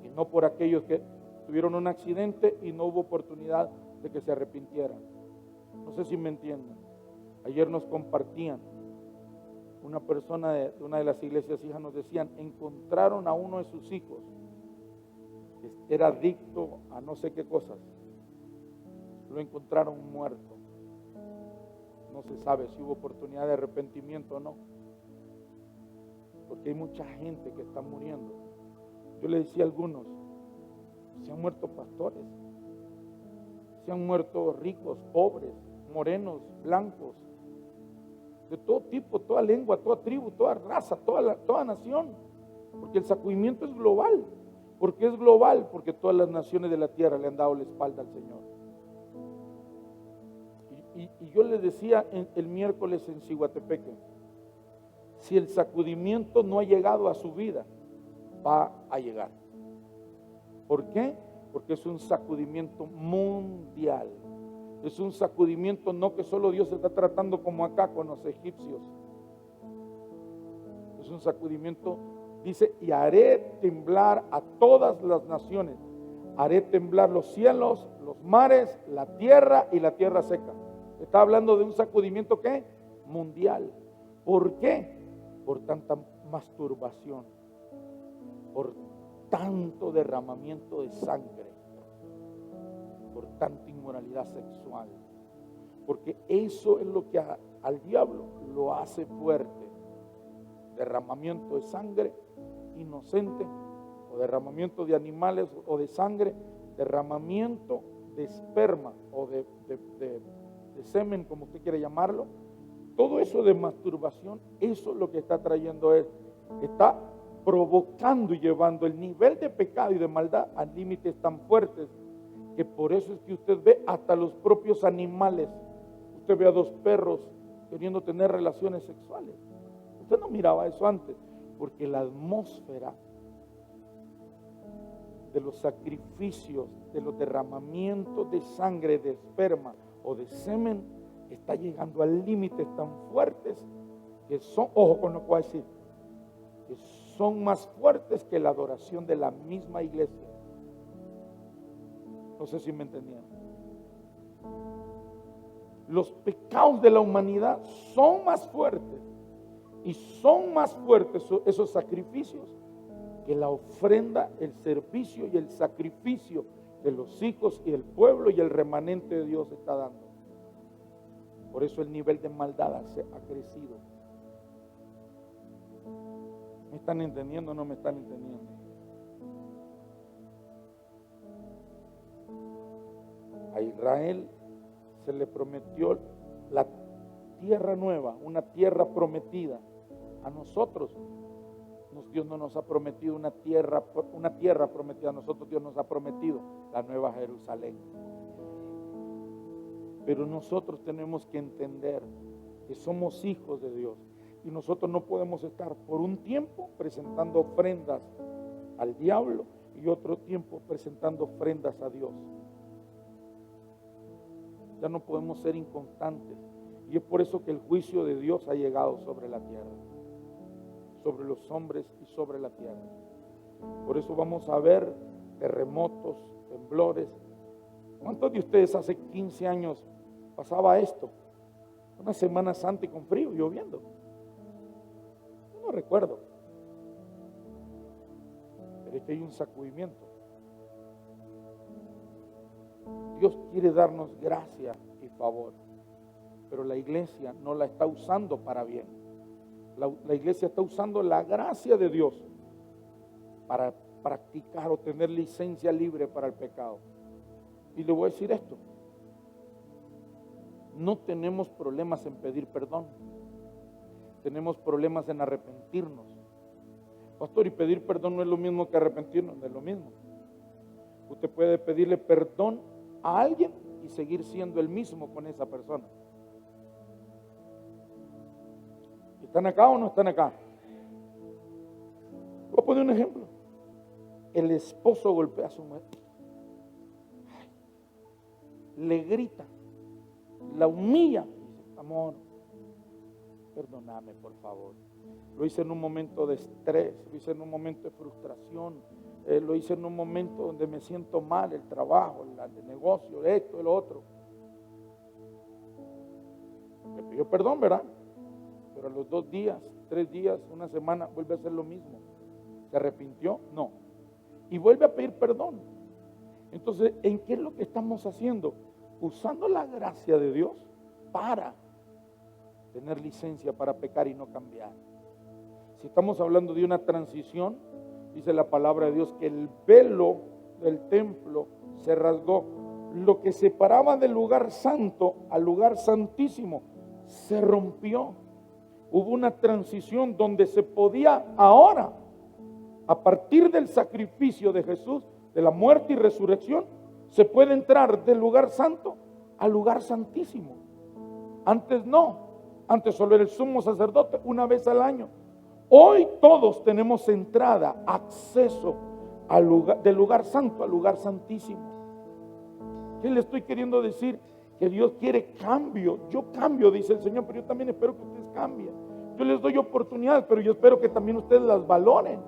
Y no por aquellos que tuvieron un accidente y no hubo oportunidad de que se arrepintieran. No sé si me entienden. Ayer nos compartían. Una persona de una de las iglesias hijas nos decían, encontraron a uno de sus hijos. Era adicto a no sé qué cosas. Lo encontraron muerto. No se sabe si hubo oportunidad de arrepentimiento o no. Porque hay mucha gente que está muriendo. Yo le decía a algunos, se han muerto pastores, se han muerto ricos, pobres, morenos, blancos, de todo tipo, toda lengua, toda tribu, toda raza, toda nación. Porque el sacudimiento es global. ¿Por qué es global? Porque todas las naciones de la tierra le han dado la espalda al Señor. Y yo les decía el miércoles en Ciguatepeque, si el sacudimiento no ha llegado a su vida, va a llegar. ¿Por qué? Porque es un sacudimiento mundial. Es un sacudimiento no que solo Dios está tratando como acá con los egipcios. Es un sacudimiento, dice, y haré temblar a todas las naciones. Haré temblar los cielos, los mares, la tierra y la tierra seca. Está hablando de un sacudimiento ¿qué? Mundial. ¿Por qué? Por tanta masturbación, por tanto derramamiento de sangre, por tanta inmoralidad sexual. Porque eso es lo que al diablo lo hace fuerte. Derramamiento de sangre inocente, o derramamiento de animales o de sangre, derramamiento de esperma o de semen, como usted quiere llamarlo. Todo eso de masturbación, eso es lo que está trayendo es, está provocando y llevando el nivel de pecado y de maldad a límites tan fuertes, que por eso es que usted ve hasta los propios animales. Usted ve a dos perros queriendo tener relaciones sexuales. Usted no miraba eso antes, porque la atmósfera de los sacrificios, de los derramamientos de sangre, de esperma o de semen, está llegando a límites tan fuertes que son, ojo con lo que voy a decir, que son más fuertes que la adoración de la misma iglesia. No sé si me entendieron. Los pecados de la humanidad son más fuertes y son más fuertes esos sacrificios que la ofrenda, el servicio y el sacrificio de los hijos y el pueblo y el remanente de Dios está dando. Por eso el nivel de maldad ha crecido. ¿Me están entendiendo o no me están entendiendo? A Israel se le prometió la tierra nueva, una tierra prometida. A nosotros, Dios no nos ha prometido una tierra prometida. A nosotros Dios nos ha prometido la nueva Jerusalén. Pero nosotros tenemos que entender que somos hijos de Dios. Y nosotros no podemos estar por un tiempo presentando ofrendas al diablo y otro tiempo presentando ofrendas a Dios. Ya no podemos ser inconstantes. Y es por eso que el juicio de Dios ha llegado sobre la tierra, sobre los hombres y sobre la tierra. Por eso vamos a ver terremotos, temblores. ¿Cuántos de ustedes hace 15 años pasaba esto? Una Semana Santa y con frío, lloviendo. Yo no recuerdo. Pero es que hay un sacudimiento. Dios quiere darnos gracia y favor, pero la iglesia no la está usando para bien. La iglesia está usando la gracia de Dios para practicar o tener licencia libre para el pecado. Y le voy a decir esto: no tenemos problemas en pedir perdón, tenemos problemas en arrepentirnos. Pastor, y pedir perdón no es lo mismo que arrepentirnos, no es lo mismo. Usted puede pedirle perdón a alguien y seguir siendo el mismo con esa persona. ¿Están acá o no están acá? Voy a poner un ejemplo. El esposo golpea a su mujer, le grita, la humilla, dice: amor, perdóname por favor. Lo hice en un momento de estrés, lo hice en un momento de frustración, lo hice en un momento donde me siento mal, el trabajo, el negocio, esto, el otro. Me pidió perdón, ¿verdad? Pero a los 2 días, 3 días, una semana, vuelve a hacer lo mismo. ¿Se arrepintió? No. Y vuelve a pedir perdón. Entonces, ¿en qué es lo que estamos haciendo? Usando la gracia de Dios para tener licencia para pecar y no cambiar. Si estamos hablando de una transición, dice la palabra de Dios que el velo del templo se rasgó. Lo que separaba del lugar santo al lugar santísimo se rompió. Hubo una transición donde se podía ahora, a partir del sacrificio de Jesús, de la muerte y resurrección, se puede entrar del lugar santo al lugar santísimo. Antes no, antes solo era el sumo sacerdote una vez al año. Hoy todos tenemos entrada, acceso al lugar, del lugar santo al lugar santísimo. ¿Qué le estoy queriendo decir? Que Dios quiere cambio. Yo cambio, dice el Señor, pero yo también espero que ustedes cambien. Yo les doy oportunidades, pero yo espero que también ustedes las valoren.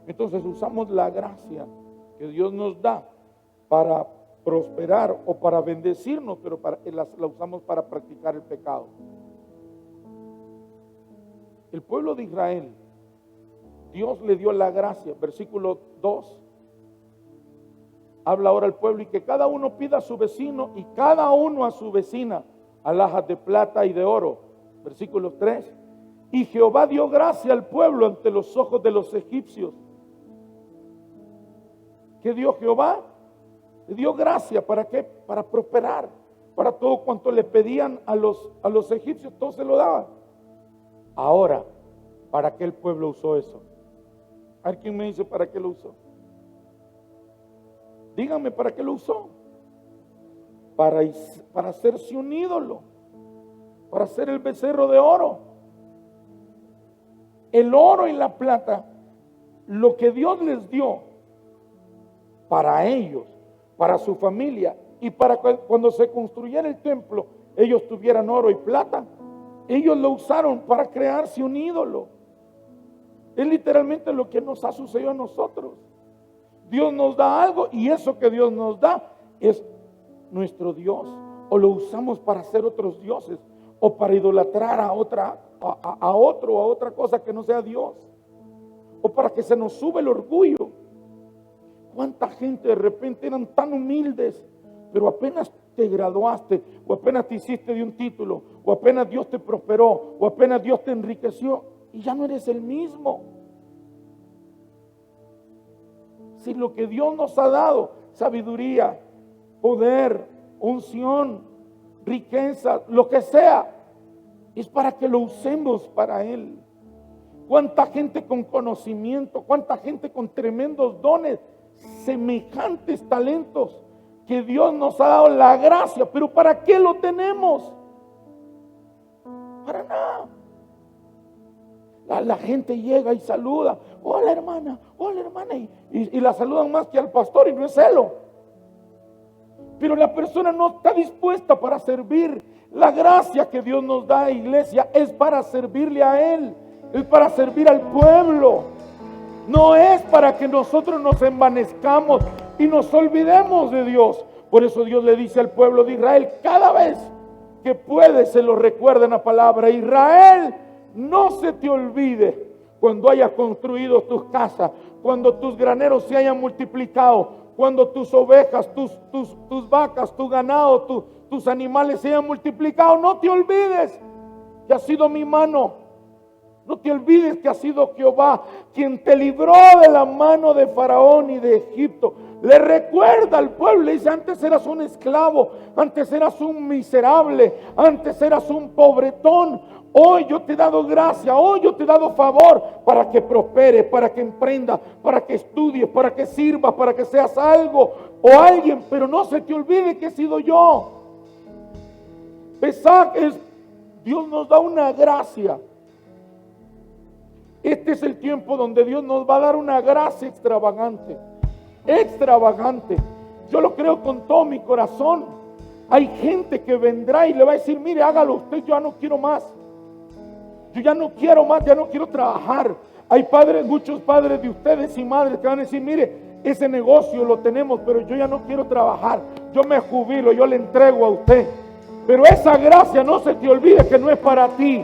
Entonces usamos la gracia que Dios nos da para prosperar o para bendecirnos, pero la usamos para practicar el pecado. El pueblo de Israel, Dios le dio la gracia. Versículo 2. Habla ahora al pueblo: y que cada uno pida a su vecino y cada uno a su vecina alhajas de plata y de oro. Versículo 3. Y Jehová dio gracia al pueblo ante los ojos de los egipcios. ¿Qué dio Jehová? Le dio gracia. ¿Para qué? Para prosperar. Para todo cuanto le pedían a los egipcios, todo se lo daban. Ahora, ¿para qué el pueblo usó eso? A ver, ¿quién me dice para qué lo usó? Díganme, ¿para qué lo usó? Para hacerse un ídolo, para hacer el becerro de oro. El oro y la plata, lo que Dios les dio para ellos, para su familia, y para cuando se construyera el templo, ellos tuvieran oro y plata. Ellos lo usaron para crearse un ídolo. Es literalmente lo que nos ha sucedido a nosotros. Dios nos da algo y eso que Dios nos da es nuestro Dios. O lo usamos para hacer otros dioses o para idolatrar a otro o a otra cosa que no sea Dios. O para que se nos sube el orgullo. ¿Cuánta gente de repente eran tan humildes, pero apenas te graduaste, o apenas te hiciste de un título, o apenas Dios te prosperó, o apenas Dios te enriqueció, y ya no eres el mismo? Si lo que Dios nos ha dado sabiduría, poder, unción, riqueza, lo que sea, es para que lo usemos para Él. Cuánta gente con conocimiento, cuánta gente con tremendos dones, semejantes talentos que Dios nos ha dado la gracia, pero ¿para qué lo tenemos? Para nada. La gente llega y saluda, hola hermana, y la saludan más que al pastor, y no es celo. Pero la persona no está dispuesta para servir. La gracia que Dios nos da, iglesia, es para servirle a Él, es para servir al pueblo. No es para que nosotros nos envanezcamos y nos olvidemos de Dios. Por eso Dios le dice al pueblo de Israel, cada vez que puede se lo recuerda en la palabra: Israel, no se te olvide cuando hayas construido tus casas, cuando tus graneros se hayan multiplicado, cuando tus ovejas, tus vacas, tu ganado, tus animales se hayan multiplicado. No te olvides que ha sido mi mano. No te olvides que ha sido Jehová quien te libró de la mano de Faraón y de Egipto. Le recuerda al pueblo, le dice: antes eras un esclavo, antes eras un miserable, antes eras un pobretón. Hoy yo te he dado gracia, hoy yo te he dado favor para que prosperes, para que emprendas, para que estudies, para que sirvas, para que seas algo o alguien. Pero no se te olvide que he sido yo. Pesach es, Dios nos da una gracia. Este es el tiempo donde Dios nos va a dar una gracia extravagante. Extravagante. Yo lo creo con todo mi corazón. Hay gente que vendrá y le va a decir: mire, hágalo usted, yo ya no quiero más. Yo ya no quiero más, ya no quiero trabajar. Hay padres, muchos padres de ustedes y madres que van a decir: mire, ese negocio lo tenemos, pero yo ya no quiero trabajar. Yo me jubilo, yo le entrego a usted. Pero esa gracia, no se te olvide que no es para ti.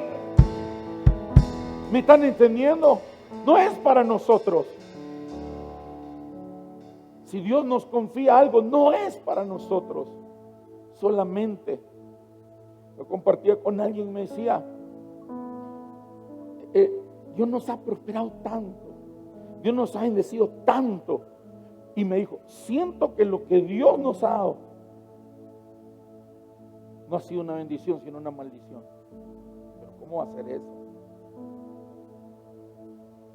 ¿Me están entendiendo? No es para nosotros. Si Dios nos confía algo, no es para nosotros. Solamente. Lo compartía con alguien, me decía: Dios nos ha prosperado tanto, Dios nos ha bendecido tanto. Y me dijo: siento que lo que Dios nos ha dado no ha sido una bendición, sino una maldición. Pero ¿cómo va a ser eso?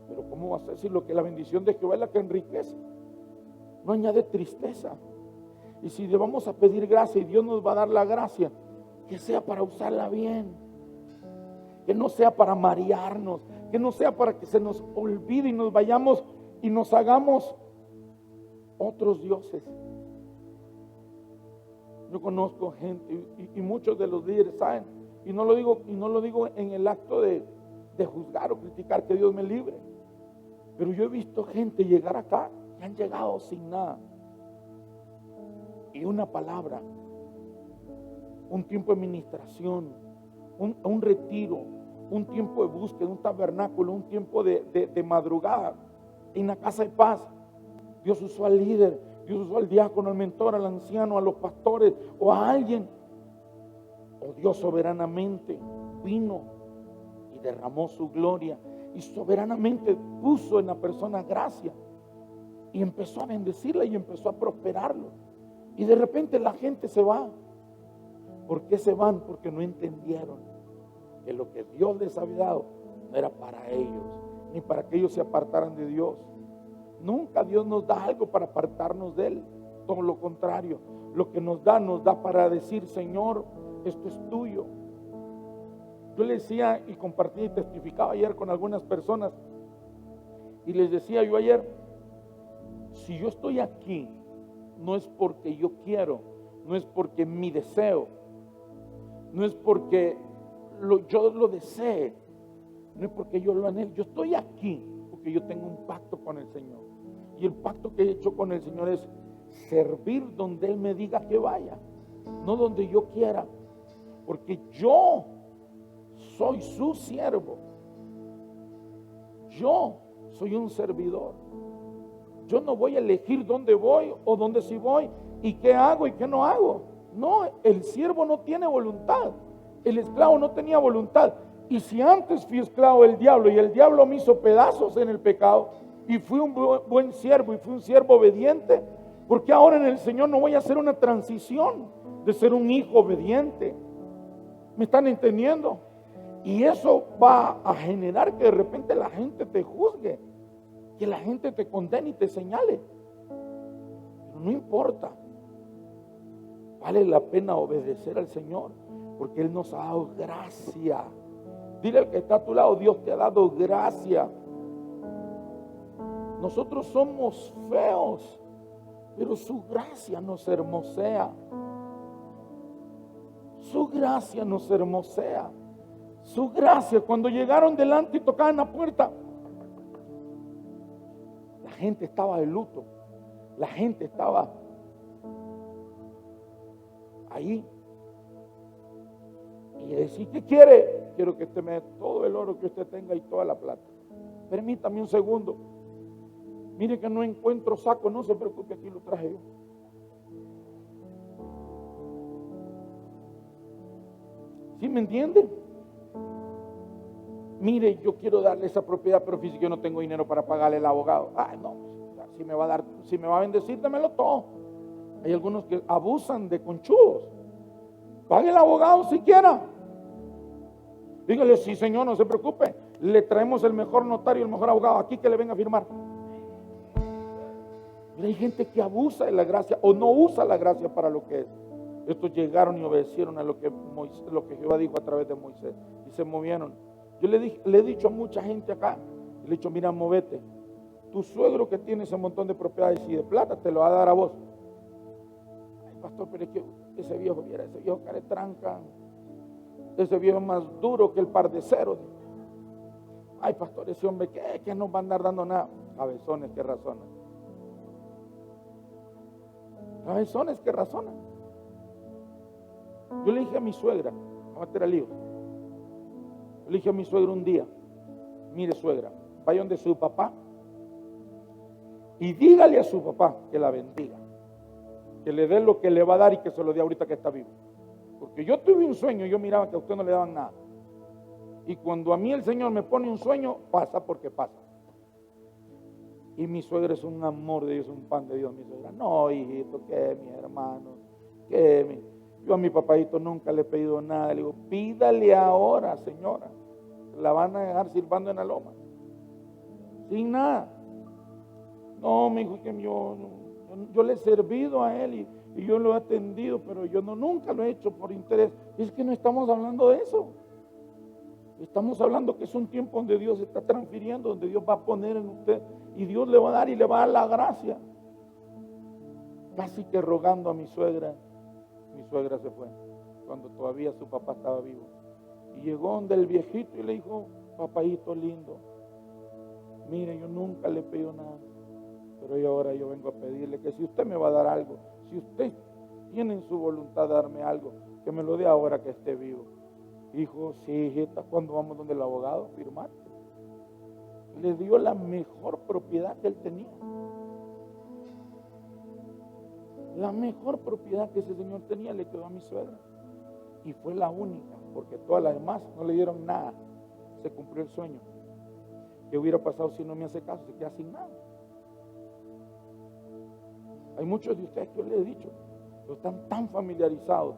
Pero ¿cómo va a ser si lo que la bendición de Jehová es la que enriquece? No añade tristeza. Y si le vamos a pedir gracia y Dios nos va a dar la gracia, que sea para usarla bien, que no sea para marearnos, que no sea para que se nos olvide y nos vayamos y nos hagamos otros dioses. Yo conozco gente y muchos de los líderes saben, y no lo digo en el acto de juzgar o criticar, que Dios me libre, pero yo he visto gente llegar acá que han llegado sin nada, y una palabra, un tiempo de ministración, un retiro, un tiempo de búsqueda, un tabernáculo, un tiempo de madrugada en la casa de paz. Dios usó al líder, Dios usó al diácono, al mentor, al anciano, a los pastores o a alguien. O Dios soberanamente vino y derramó su gloria y soberanamente puso en la persona gracia y empezó a bendecirla y empezó a prosperarlo. Y de repente la gente se va. ¿Por qué se van? Porque no entendieron que lo que Dios les había dado no era para ellos, ni para que ellos se apartaran de Dios. Nunca Dios nos da algo para apartarnos de Él. Todo lo contrario, lo que nos da para decir: Señor, esto es tuyo. Yo les decía y compartí y testificaba ayer con algunas personas, y les decía yo ayer: si yo estoy aquí, no es porque yo quiero, no es porque mi deseo, no es porque yo lo desee, no es porque yo lo anhelo. Yo estoy aquí porque yo tengo un pacto con el Señor, y el pacto que he hecho con el Señor es servir donde Él me diga que vaya, no donde yo quiera, porque yo soy su siervo, yo soy un servidor. Yo no voy a elegir dónde voy o dónde sí voy y qué hago y qué no hago. No, el siervo no tiene voluntad, el esclavo no tenía voluntad. Y si antes fui esclavo del diablo y el diablo me hizo pedazos en el pecado y fui un buen siervo y fui un siervo obediente, Porque ahora en el Señor no voy a hacer una transición de ser un hijo obediente. ¿Me están entendiendo? Y eso va a generar que de repente la gente te juzgue, que la gente te condene y te señale. Pero no importa. Vale la pena obedecer al Señor, porque Él nos ha dado gracia. Dile al que está a tu lado, Dios te ha dado gracia. Nosotros somos feos, pero su gracia nos hermosea. Su gracia nos hermosea. Su gracia, cuando llegaron delante y tocaban la puerta, la gente estaba de luto. La gente estaba ahí. Y decía, ¿qué quiere? Quiero que usted me dé todo el oro que usted tenga y toda la plata. Permítame un segundo. Mire que no encuentro saco, no se preocupe, aquí lo traje yo. ¿Sí me entiende? Mire, yo quiero darle esa propiedad, pero fíjese que yo no tengo dinero para pagarle al abogado. Ah, no, si me va a dar, si me va a bendecir, démelo todo. Hay algunos que abusan de conchudos. Pague el abogado siquiera. Dígale, sí señor, no se preocupe, le traemos el mejor notario, el mejor abogado aquí que le venga a firmar. Pero hay gente que abusa de la gracia o no usa la gracia para lo que es. Estos llegaron y obedecieron a lo que Jehová dijo a través de Moisés y se movieron. Yo le he dicho a mucha gente acá, le he dicho, mira, movete. Tu suegro que tiene ese montón de propiedades y de plata te lo va a dar a vos. Ay, pastor, pero es que ese viejo caretranca, ese viejo es más duro que el par de ceros. Ay, pastor, ese hombre que no va a andar dando nada. Cabezones que razonan. Cabezones que razonan. Yo le dije a mi suegra, a meter al lío. Le dije a mi suegra un día, mire suegra, vaya donde su papá y dígale a su papá que la bendiga, que le dé lo que le va a dar y que se lo dé ahorita que está vivo. Porque yo tuve un sueño, yo miraba que a usted no le daban nada. Y cuando a mí el Señor me pone un sueño, pasa porque pasa. Y mi suegra es un amor de Dios, un pan de Dios, mi suegra. No, hijito, que mi hermano, yo a mi papadito nunca le he pedido nada. Le digo, pídale ahora, señora. La van a dejar silbando en la loma. Sin nada. No, me dijo que yo le he servido a él y yo lo he atendido, pero yo nunca lo he hecho por interés. Es que no estamos hablando de eso. Estamos hablando que es un tiempo donde Dios está transfiriendo, donde Dios va a poner en usted y Dios le va a dar y le va a dar la gracia. Casi que rogando a mi suegra se fue, cuando todavía su papá estaba vivo. Y llegó donde el viejito y le dijo, papayito lindo, mire, yo nunca le he pedido nada, pero ahora yo vengo a pedirle que si usted me va a dar algo, si usted tiene en su voluntad darme algo, que me lo dé ahora que esté vivo. Dijo, sí, hijita, cuando vamos donde el abogado, firmarte. Le dio la mejor propiedad que él tenía. La mejor propiedad que ese señor tenía le quedó a mi suegra. Y fue la única, porque todas las demás no le dieron nada. Se cumplió el sueño. ¿Qué hubiera pasado si no me hace caso? Se queda sin nada. Hay muchos de ustedes que yo les he dicho, pero están tan familiarizados.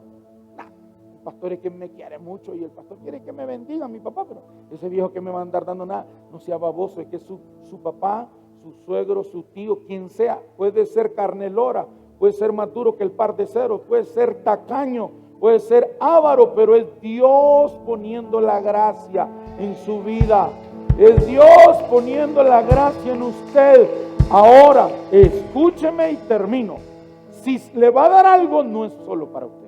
El pastor es que me quiere mucho y el pastor quiere que me bendiga, mi papá, pero ese viejo que me va a andar dando nada, no sea baboso, es que su papá, su suegro, su tío, quien sea, puede ser carnelora, puede ser más duro que el par de ceros, puede ser tacaño, puede ser avaro, pero es Dios poniendo la gracia en su vida. Es Dios poniendo la gracia en usted. Ahora, escúcheme y termino. Si le va a dar algo, no es solo para usted.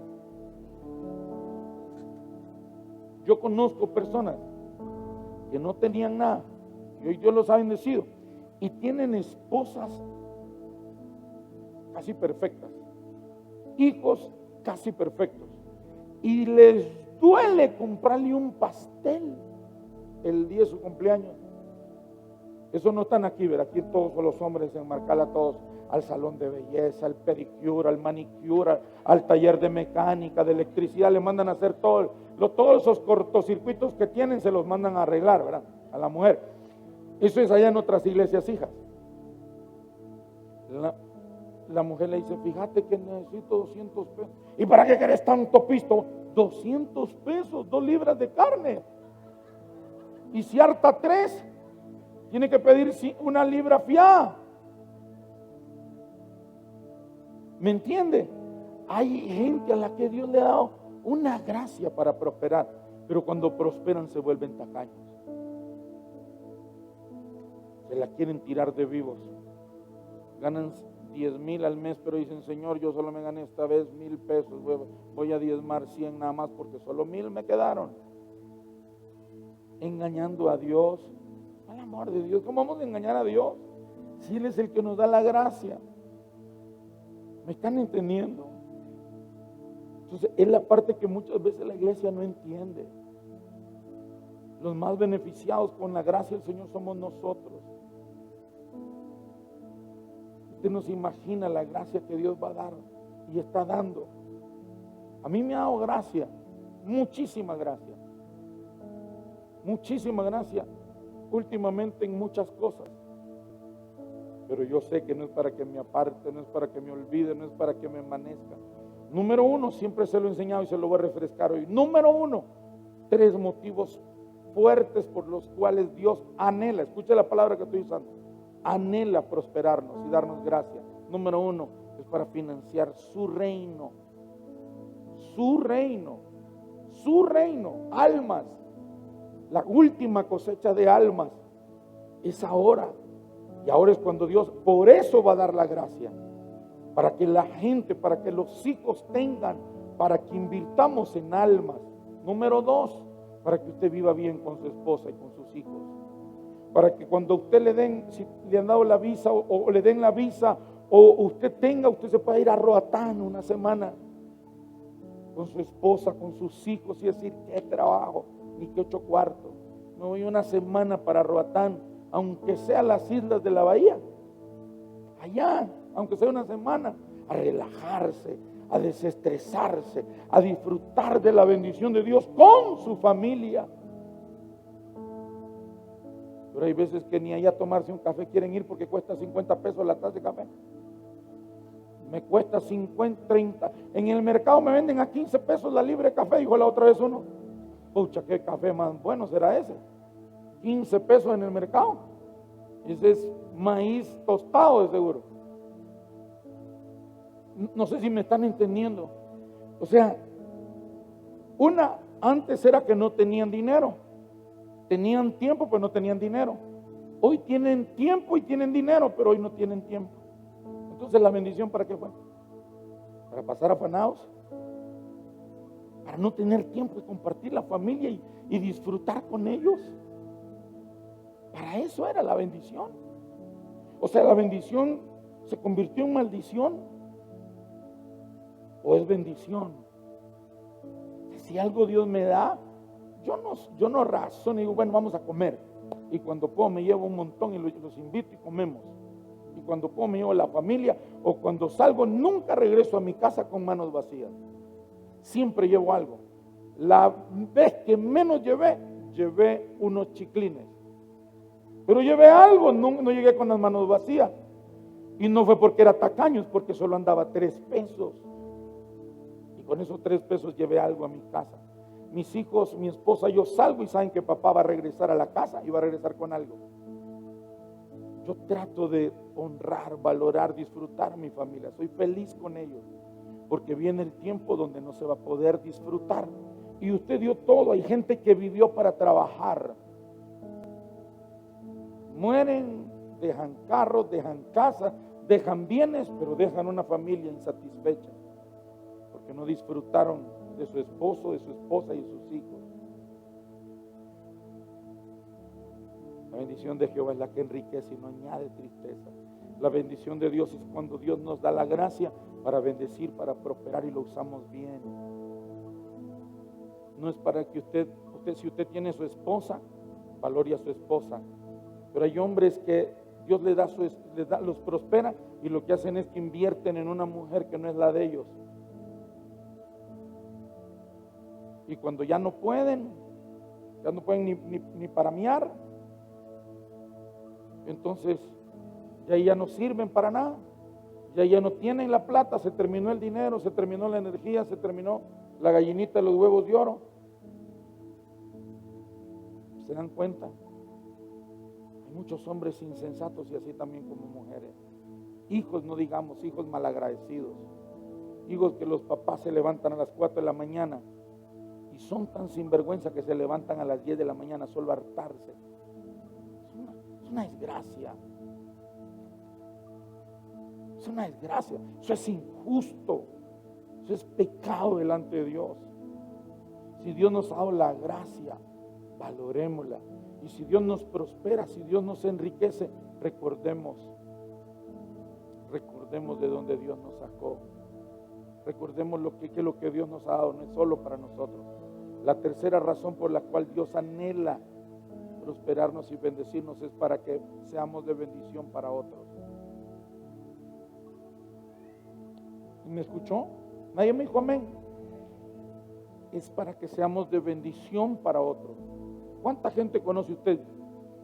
Yo conozco personas que no tenían nada y hoy Dios los ha bendecido y tienen esposas casi perfectas, hijos casi perfectos, y les duele comprarle un pastel el día de su cumpleaños. Eso no están aquí, ¿verdad? Aquí todos los hombres enmarcar a todos al salón de belleza, al pedicure, al manicure, al taller de mecánica, de electricidad, le mandan a hacer todos esos cortocircuitos que tienen, se los mandan a arreglar, ¿verdad? A la mujer. Eso es allá en otras iglesias hijas. la mujer le dice, fíjate que necesito 200 pesos. ¿Y para qué querés tanto pisto? 200 pesos, 2 libras de carne. Y si harta 3, tiene que pedir 1 libra fiada. ¿Me entiende? Hay gente a la que Dios le ha dado una gracia para prosperar, pero cuando prosperan se vuelven tacaños. Se la quieren tirar de vivos. Ganan 10,000 al mes, pero dicen, Señor, yo solo me gané esta vez 1,000 pesos. Voy a diezmar 100 nada más porque solo 1,000 me quedaron. Engañando a Dios. Al amor de Dios, ¿cómo vamos a engañar a Dios? Si Él es el que nos da la gracia. ¿Me están entendiendo? Entonces, es la parte que muchas veces la iglesia no entiende. Los más beneficiados con la gracia del Señor somos nosotros. Usted no se imagina la gracia que Dios va a dar y está dando. A mí me ha dado gracia, muchísima gracia. Muchísima gracia últimamente en muchas cosas. Pero yo sé que no es para que me aparte, no es para que me olvide, no es para que me amanezca. Número 1, siempre se lo he enseñado y se lo voy a refrescar hoy. Número 1, 3 motivos fuertes por los cuales Dios anhela, escuche la palabra que estoy usando, anhela prosperarnos y darnos gracia. Número 1, es para financiar su reino. Su reino. Su reino. Almas. La última cosecha de almas es ahora. Y ahora es cuando Dios, por eso va a dar la gracia. Para que la gente, para que los hijos tengan, para que invirtamos en almas. Número 2, para que usted viva bien con su esposa y con sus hijos. Para que cuando usted le den, si le han dado la visa o le den la visa, o usted se pueda ir a Roatán una semana con su esposa, con sus hijos y decir, qué trabajo, ni qué 8 cuartos. Me voy una semana para Roatán, aunque sea las islas de la bahía. Allá, aunque sea una semana, a relajarse, a desestresarse, a disfrutar de la bendición de Dios con su familia. Pero hay veces que ni allá a tomarse un café quieren ir porque cuesta 50 pesos la taza de café. Me cuesta 50, 30. En el mercado me venden a 15 pesos la libra de café, dijo la otra vez uno. Pucha, qué café más bueno será ese. 15 pesos en el mercado. Ese es maíz tostado de seguro. No sé si me están entendiendo. O sea, antes era que no tenían dinero. Tenían tiempo, pero no tenían dinero. Hoy tienen tiempo y tienen dinero, pero hoy no tienen tiempo. Entonces, ¿la bendición para qué fue? Para pasar afanados, para no tener tiempo de compartir la familia y disfrutar con ellos. Para eso era la bendición. O sea, la bendición se convirtió en maldición o es bendición. Si algo Dios me da, yo no razono y digo, bueno, vamos a comer. Y cuando puedo me llevo un montón y los invito y comemos. Y cuando puedo me llevo a la familia, o cuando salgo nunca regreso a mi casa con manos vacías. Siempre llevo algo. La vez que menos llevé unos chiclines. Pero llevé algo, no llegué con las manos vacías. Y no fue porque era tacaño, es porque solo andaba 3 pesos. Y con esos 3 pesos llevé algo a mi casa. Mis hijos, mi esposa, yo salgo y saben que papá va a regresar a la casa y va a regresar con algo. Yo trato de honrar, valorar, disfrutar a mi familia. Soy feliz con ellos. Porque viene el tiempo donde no se va a poder disfrutar. Y usted dio todo. Hay gente que vivió para trabajar. Mueren, dejan carros, dejan casa, dejan bienes, pero dejan una familia insatisfecha. Porque no disfrutaron de su esposo, de su esposa y de sus hijos. La bendición de Jehová es la que enriquece y no añade tristeza. La bendición de Dios es cuando Dios nos da la gracia para bendecir, para prosperar y lo usamos bien. No es para que si usted tiene su esposa, valore a su esposa. Pero hay hombres que Dios los prospera y lo que hacen es que invierten en una mujer que no es la de ellos. Y cuando ya no pueden ni para miar, entonces ya no sirven para nada. Ya no tienen la plata, se terminó el dinero, se terminó la energía, se terminó la gallinita de los huevos de oro. ¿Se dan cuenta? Hay muchos hombres insensatos y así también como mujeres. Hijos, no digamos, hijos malagradecidos. Hijos que los papás se levantan a las 4 de la mañana y son tan sinvergüenza que se levantan a las 10 de la mañana solo a hartarse. Es una desgracia. Es una desgracia. Eso es injusto. Eso es pecado delante de Dios. Si Dios nos ha dado la gracia, valorémosla. Y si Dios nos prospera, si Dios nos enriquece, recordemos de dónde Dios nos sacó. Recordemos que lo que Dios nos ha dado no es solo para nosotros. La tercera razón por la cual Dios anhela prosperarnos y bendecirnos es para que seamos de bendición para otros. ¿Me escuchó? Nadie me dijo amén. Es para que seamos de bendición para otros. ¿Cuánta gente conoce usted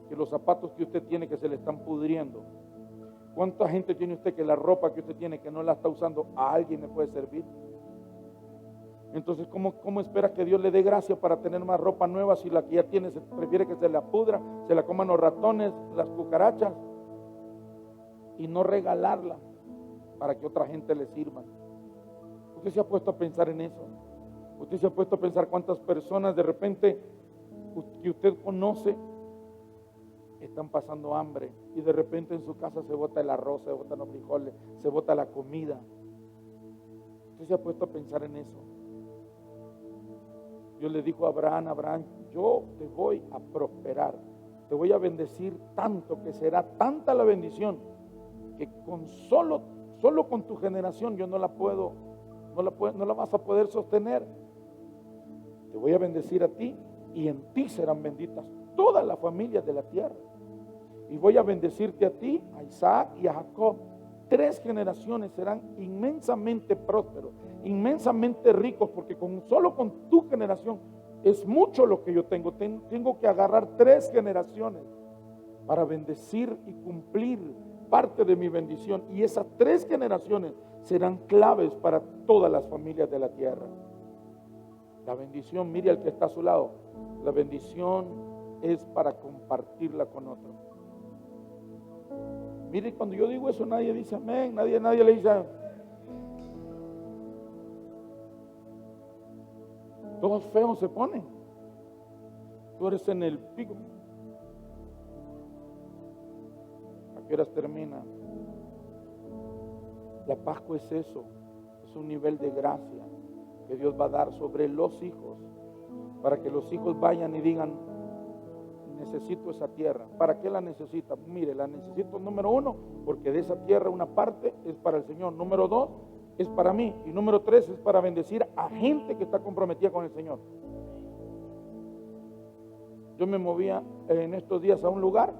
que los zapatos que usted tiene que se le están pudriendo? ¿Cuánta gente tiene usted que la ropa que usted tiene que no la está usando a alguien le puede servir? Entonces, ¿cómo espera que Dios le dé gracia para tener más ropa nueva si la que ya tiene prefiere que se la pudra, se la coman los ratones, las cucarachas y no regalarla para que otra gente le sirva? ¿Usted se ha puesto a pensar en eso? ¿Usted se ha puesto a pensar cuántas personas de repente que usted conoce están pasando hambre y de repente en su casa se bota el arroz, se botan los frijoles, se bota la comida? ¿Usted se ha puesto a pensar en eso? Dios le dijo a Abraham, yo te voy a prosperar, te voy a bendecir tanto que será tanta la bendición que con solo con tu generación yo no la vas a poder sostener. Te voy a bendecir a ti y en ti serán benditas todas las familias de la tierra. Y voy a bendecirte a ti, a Isaac y a Jacob. 3 generaciones serán inmensamente prósperos, inmensamente ricos, porque solo con tu generación es mucho lo que yo tengo. Tengo que agarrar 3 generaciones para bendecir y cumplir parte de mi bendición. Y esas 3 generaciones serán claves para todas las familias de la tierra. La bendición, mire al que está a su lado, la bendición es para compartirla con otros. Mire, cuando yo digo eso, nadie dice amén, nadie le dice amén. Todos feos se ponen. Tú eres en el pico. ¿A qué horas termina? La Pascua es eso, es un nivel de gracia que Dios va a dar sobre los hijos, para que los hijos vayan y digan, necesito esa tierra. ¿Para qué la necesita? Mire, la necesito, número 1, porque de esa tierra una parte es para el Señor. Número 2, es para mí. Y número 3, es para bendecir a gente que está comprometida con el Señor. Yo me movía en estos días a un lugar,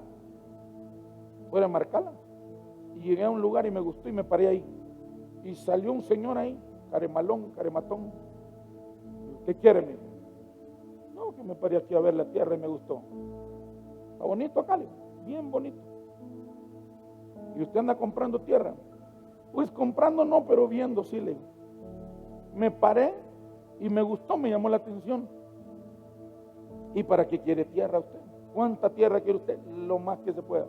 fuera de Marcala, y llegué a un lugar y me gustó y me paré ahí. Y salió un señor ahí, carematón. ¿Qué quiere, mijo? No, que me paré aquí a ver la tierra y me gustó. Está bonito acá, bien bonito. ¿Y usted anda comprando tierra? Pues comprando no, pero viendo sí, le digo. Me paré y me gustó, me llamó la atención. ¿Y para qué quiere tierra usted? ¿Cuánta tierra quiere usted? Lo más que se pueda.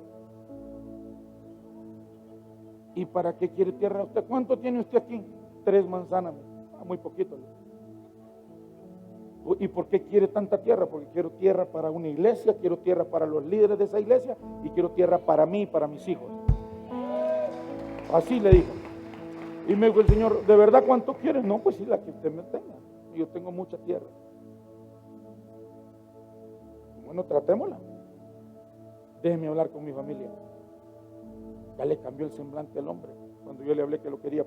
¿Y para qué quiere tierra usted? ¿Cuánto tiene usted aquí? 3 manzanas, muy poquito. ¿Y por qué quiere tanta tierra? Porque quiero tierra para una iglesia, quiero tierra para los líderes de esa iglesia y quiero tierra para mí y para mis hijos. Así le dijo. Y me dijo el Señor, ¿de verdad cuánto quieres? No, pues sí, la que usted me tenga. Y yo tengo mucha tierra. Bueno, tratémosla. Déjeme hablar con mi familia. Ya le cambió el semblante al hombre cuando yo le hablé que lo quería,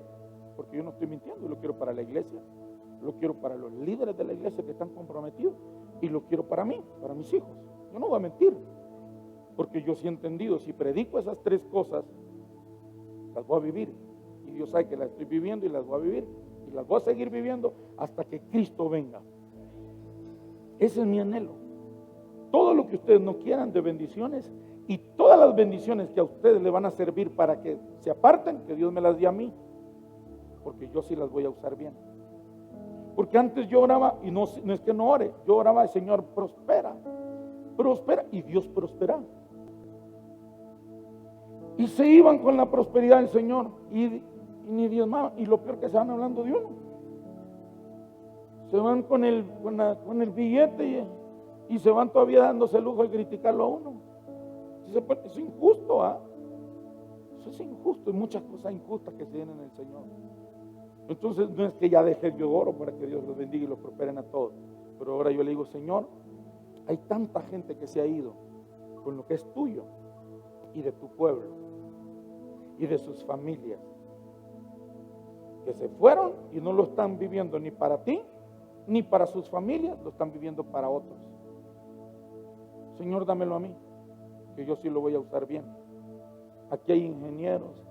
porque yo no estoy mintiendo, lo quiero para la iglesia, lo quiero para los líderes de la iglesia que están comprometidos y lo quiero para mí, para mis hijos. Yo no voy a mentir, porque yo sí he entendido, si predico esas 3 cosas, las voy a vivir, y Dios sabe que las estoy viviendo y las voy a vivir y las voy a seguir viviendo hasta que Cristo venga. Ese es mi anhelo. Todo lo que ustedes no quieran de bendiciones, Y todas las bendiciones que a ustedes le van a servir para que se aparten, que Dios me las dé a mí, porque yo sí las voy a usar bien. Porque antes yo oraba, y no es que no ore, yo oraba, Señor, prospera, y Dios prospera. Y se iban con la prosperidad del Señor, y ni Dios más, y lo peor que se van hablando de uno. Se van con el billete y se van todavía dándose el lujo de criticarlo a uno. Eso es injusto, ¿ah? Eso es injusto, y muchas cosas injustas que se vienen en el Señor. Entonces no es que ya deje yo oro para que Dios los bendiga y los prosperen a todos, pero ahora yo le digo, Señor, hay tanta gente que se ha ido con lo que es tuyo y de tu pueblo y de sus familias, que se fueron y no lo están viviendo ni para ti ni para sus familias, lo están viviendo para otros. Señor, dámelo a mí, que yo sí lo voy a usar bien. Aquí hay ingenieros,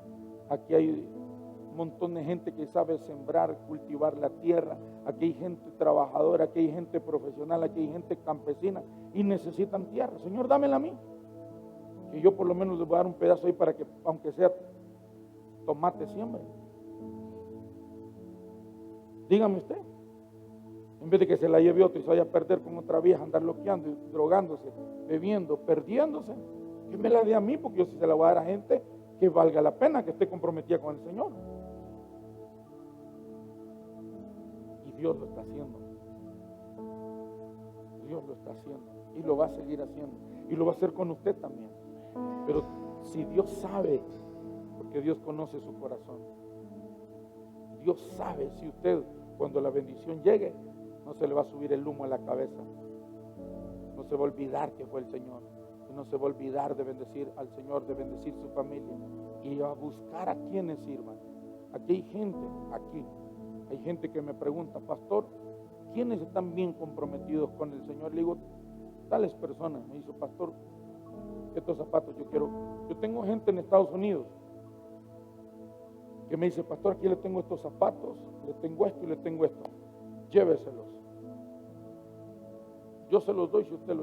aquí hay un montón de gente que sabe sembrar, cultivar la tierra, aquí hay gente trabajadora, aquí hay gente profesional, aquí hay gente campesina y necesitan tierra. Señor, dámela a mí, que yo por lo menos les voy a dar un pedazo ahí para que, aunque sea tomate, siembre. Dígame usted, en vez de que se la lleve otro y se vaya a perder con otra vieja, andar loqueando, drogándose, bebiendo, perdiéndose, que me la dé a mí, porque yo sí se la voy a dar a gente que valga la pena, que esté comprometida con el Señor. Y Dios lo está haciendo. Dios lo está haciendo y lo va a seguir haciendo y lo va a hacer con usted también. Pero si Dios sabe, porque Dios conoce su corazón, Dios sabe si usted, cuando la bendición llegue, no se le va a subir el humo a la cabeza, no se va a olvidar que fue el Señor, y no se va a olvidar de bendecir al Señor, de bendecir su familia y a buscar a quienes sirvan. Aquí hay gente que me pregunta, pastor, ¿quiénes están bien comprometidos con el Señor? Le digo, tales personas. Me dice, pastor, estos zapatos yo tengo gente en Estados Unidos que me dice, pastor, aquí le tengo estos zapatos, le tengo esto y le tengo esto, lléveselos. Yo se los doy si usted lo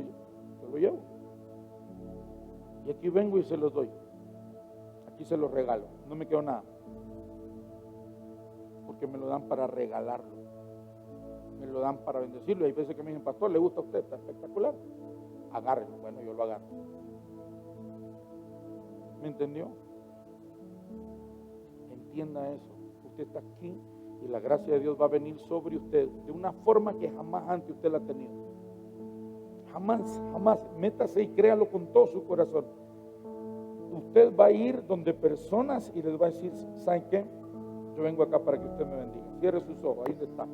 llevo. Y aquí vengo y se los doy. Aquí se los regalo, no me quedo nada, porque me lo dan para regalarlo, me lo dan para bendecirlo. Y hay veces que me dicen, pastor, ¿le gusta a usted? Está espectacular, agárrelo. Bueno, yo lo agarro. ¿Me entendió? Entienda eso. Usted está aquí y la gracia de Dios va a venir sobre usted de una forma que jamás antes usted la ha tenido. Jamás. Métase y créalo con todo su corazón. Usted va a ir donde personas y les va a decir, ¿saben qué? Yo vengo acá para que usted me bendiga. Cierre sus ojos, ahí está.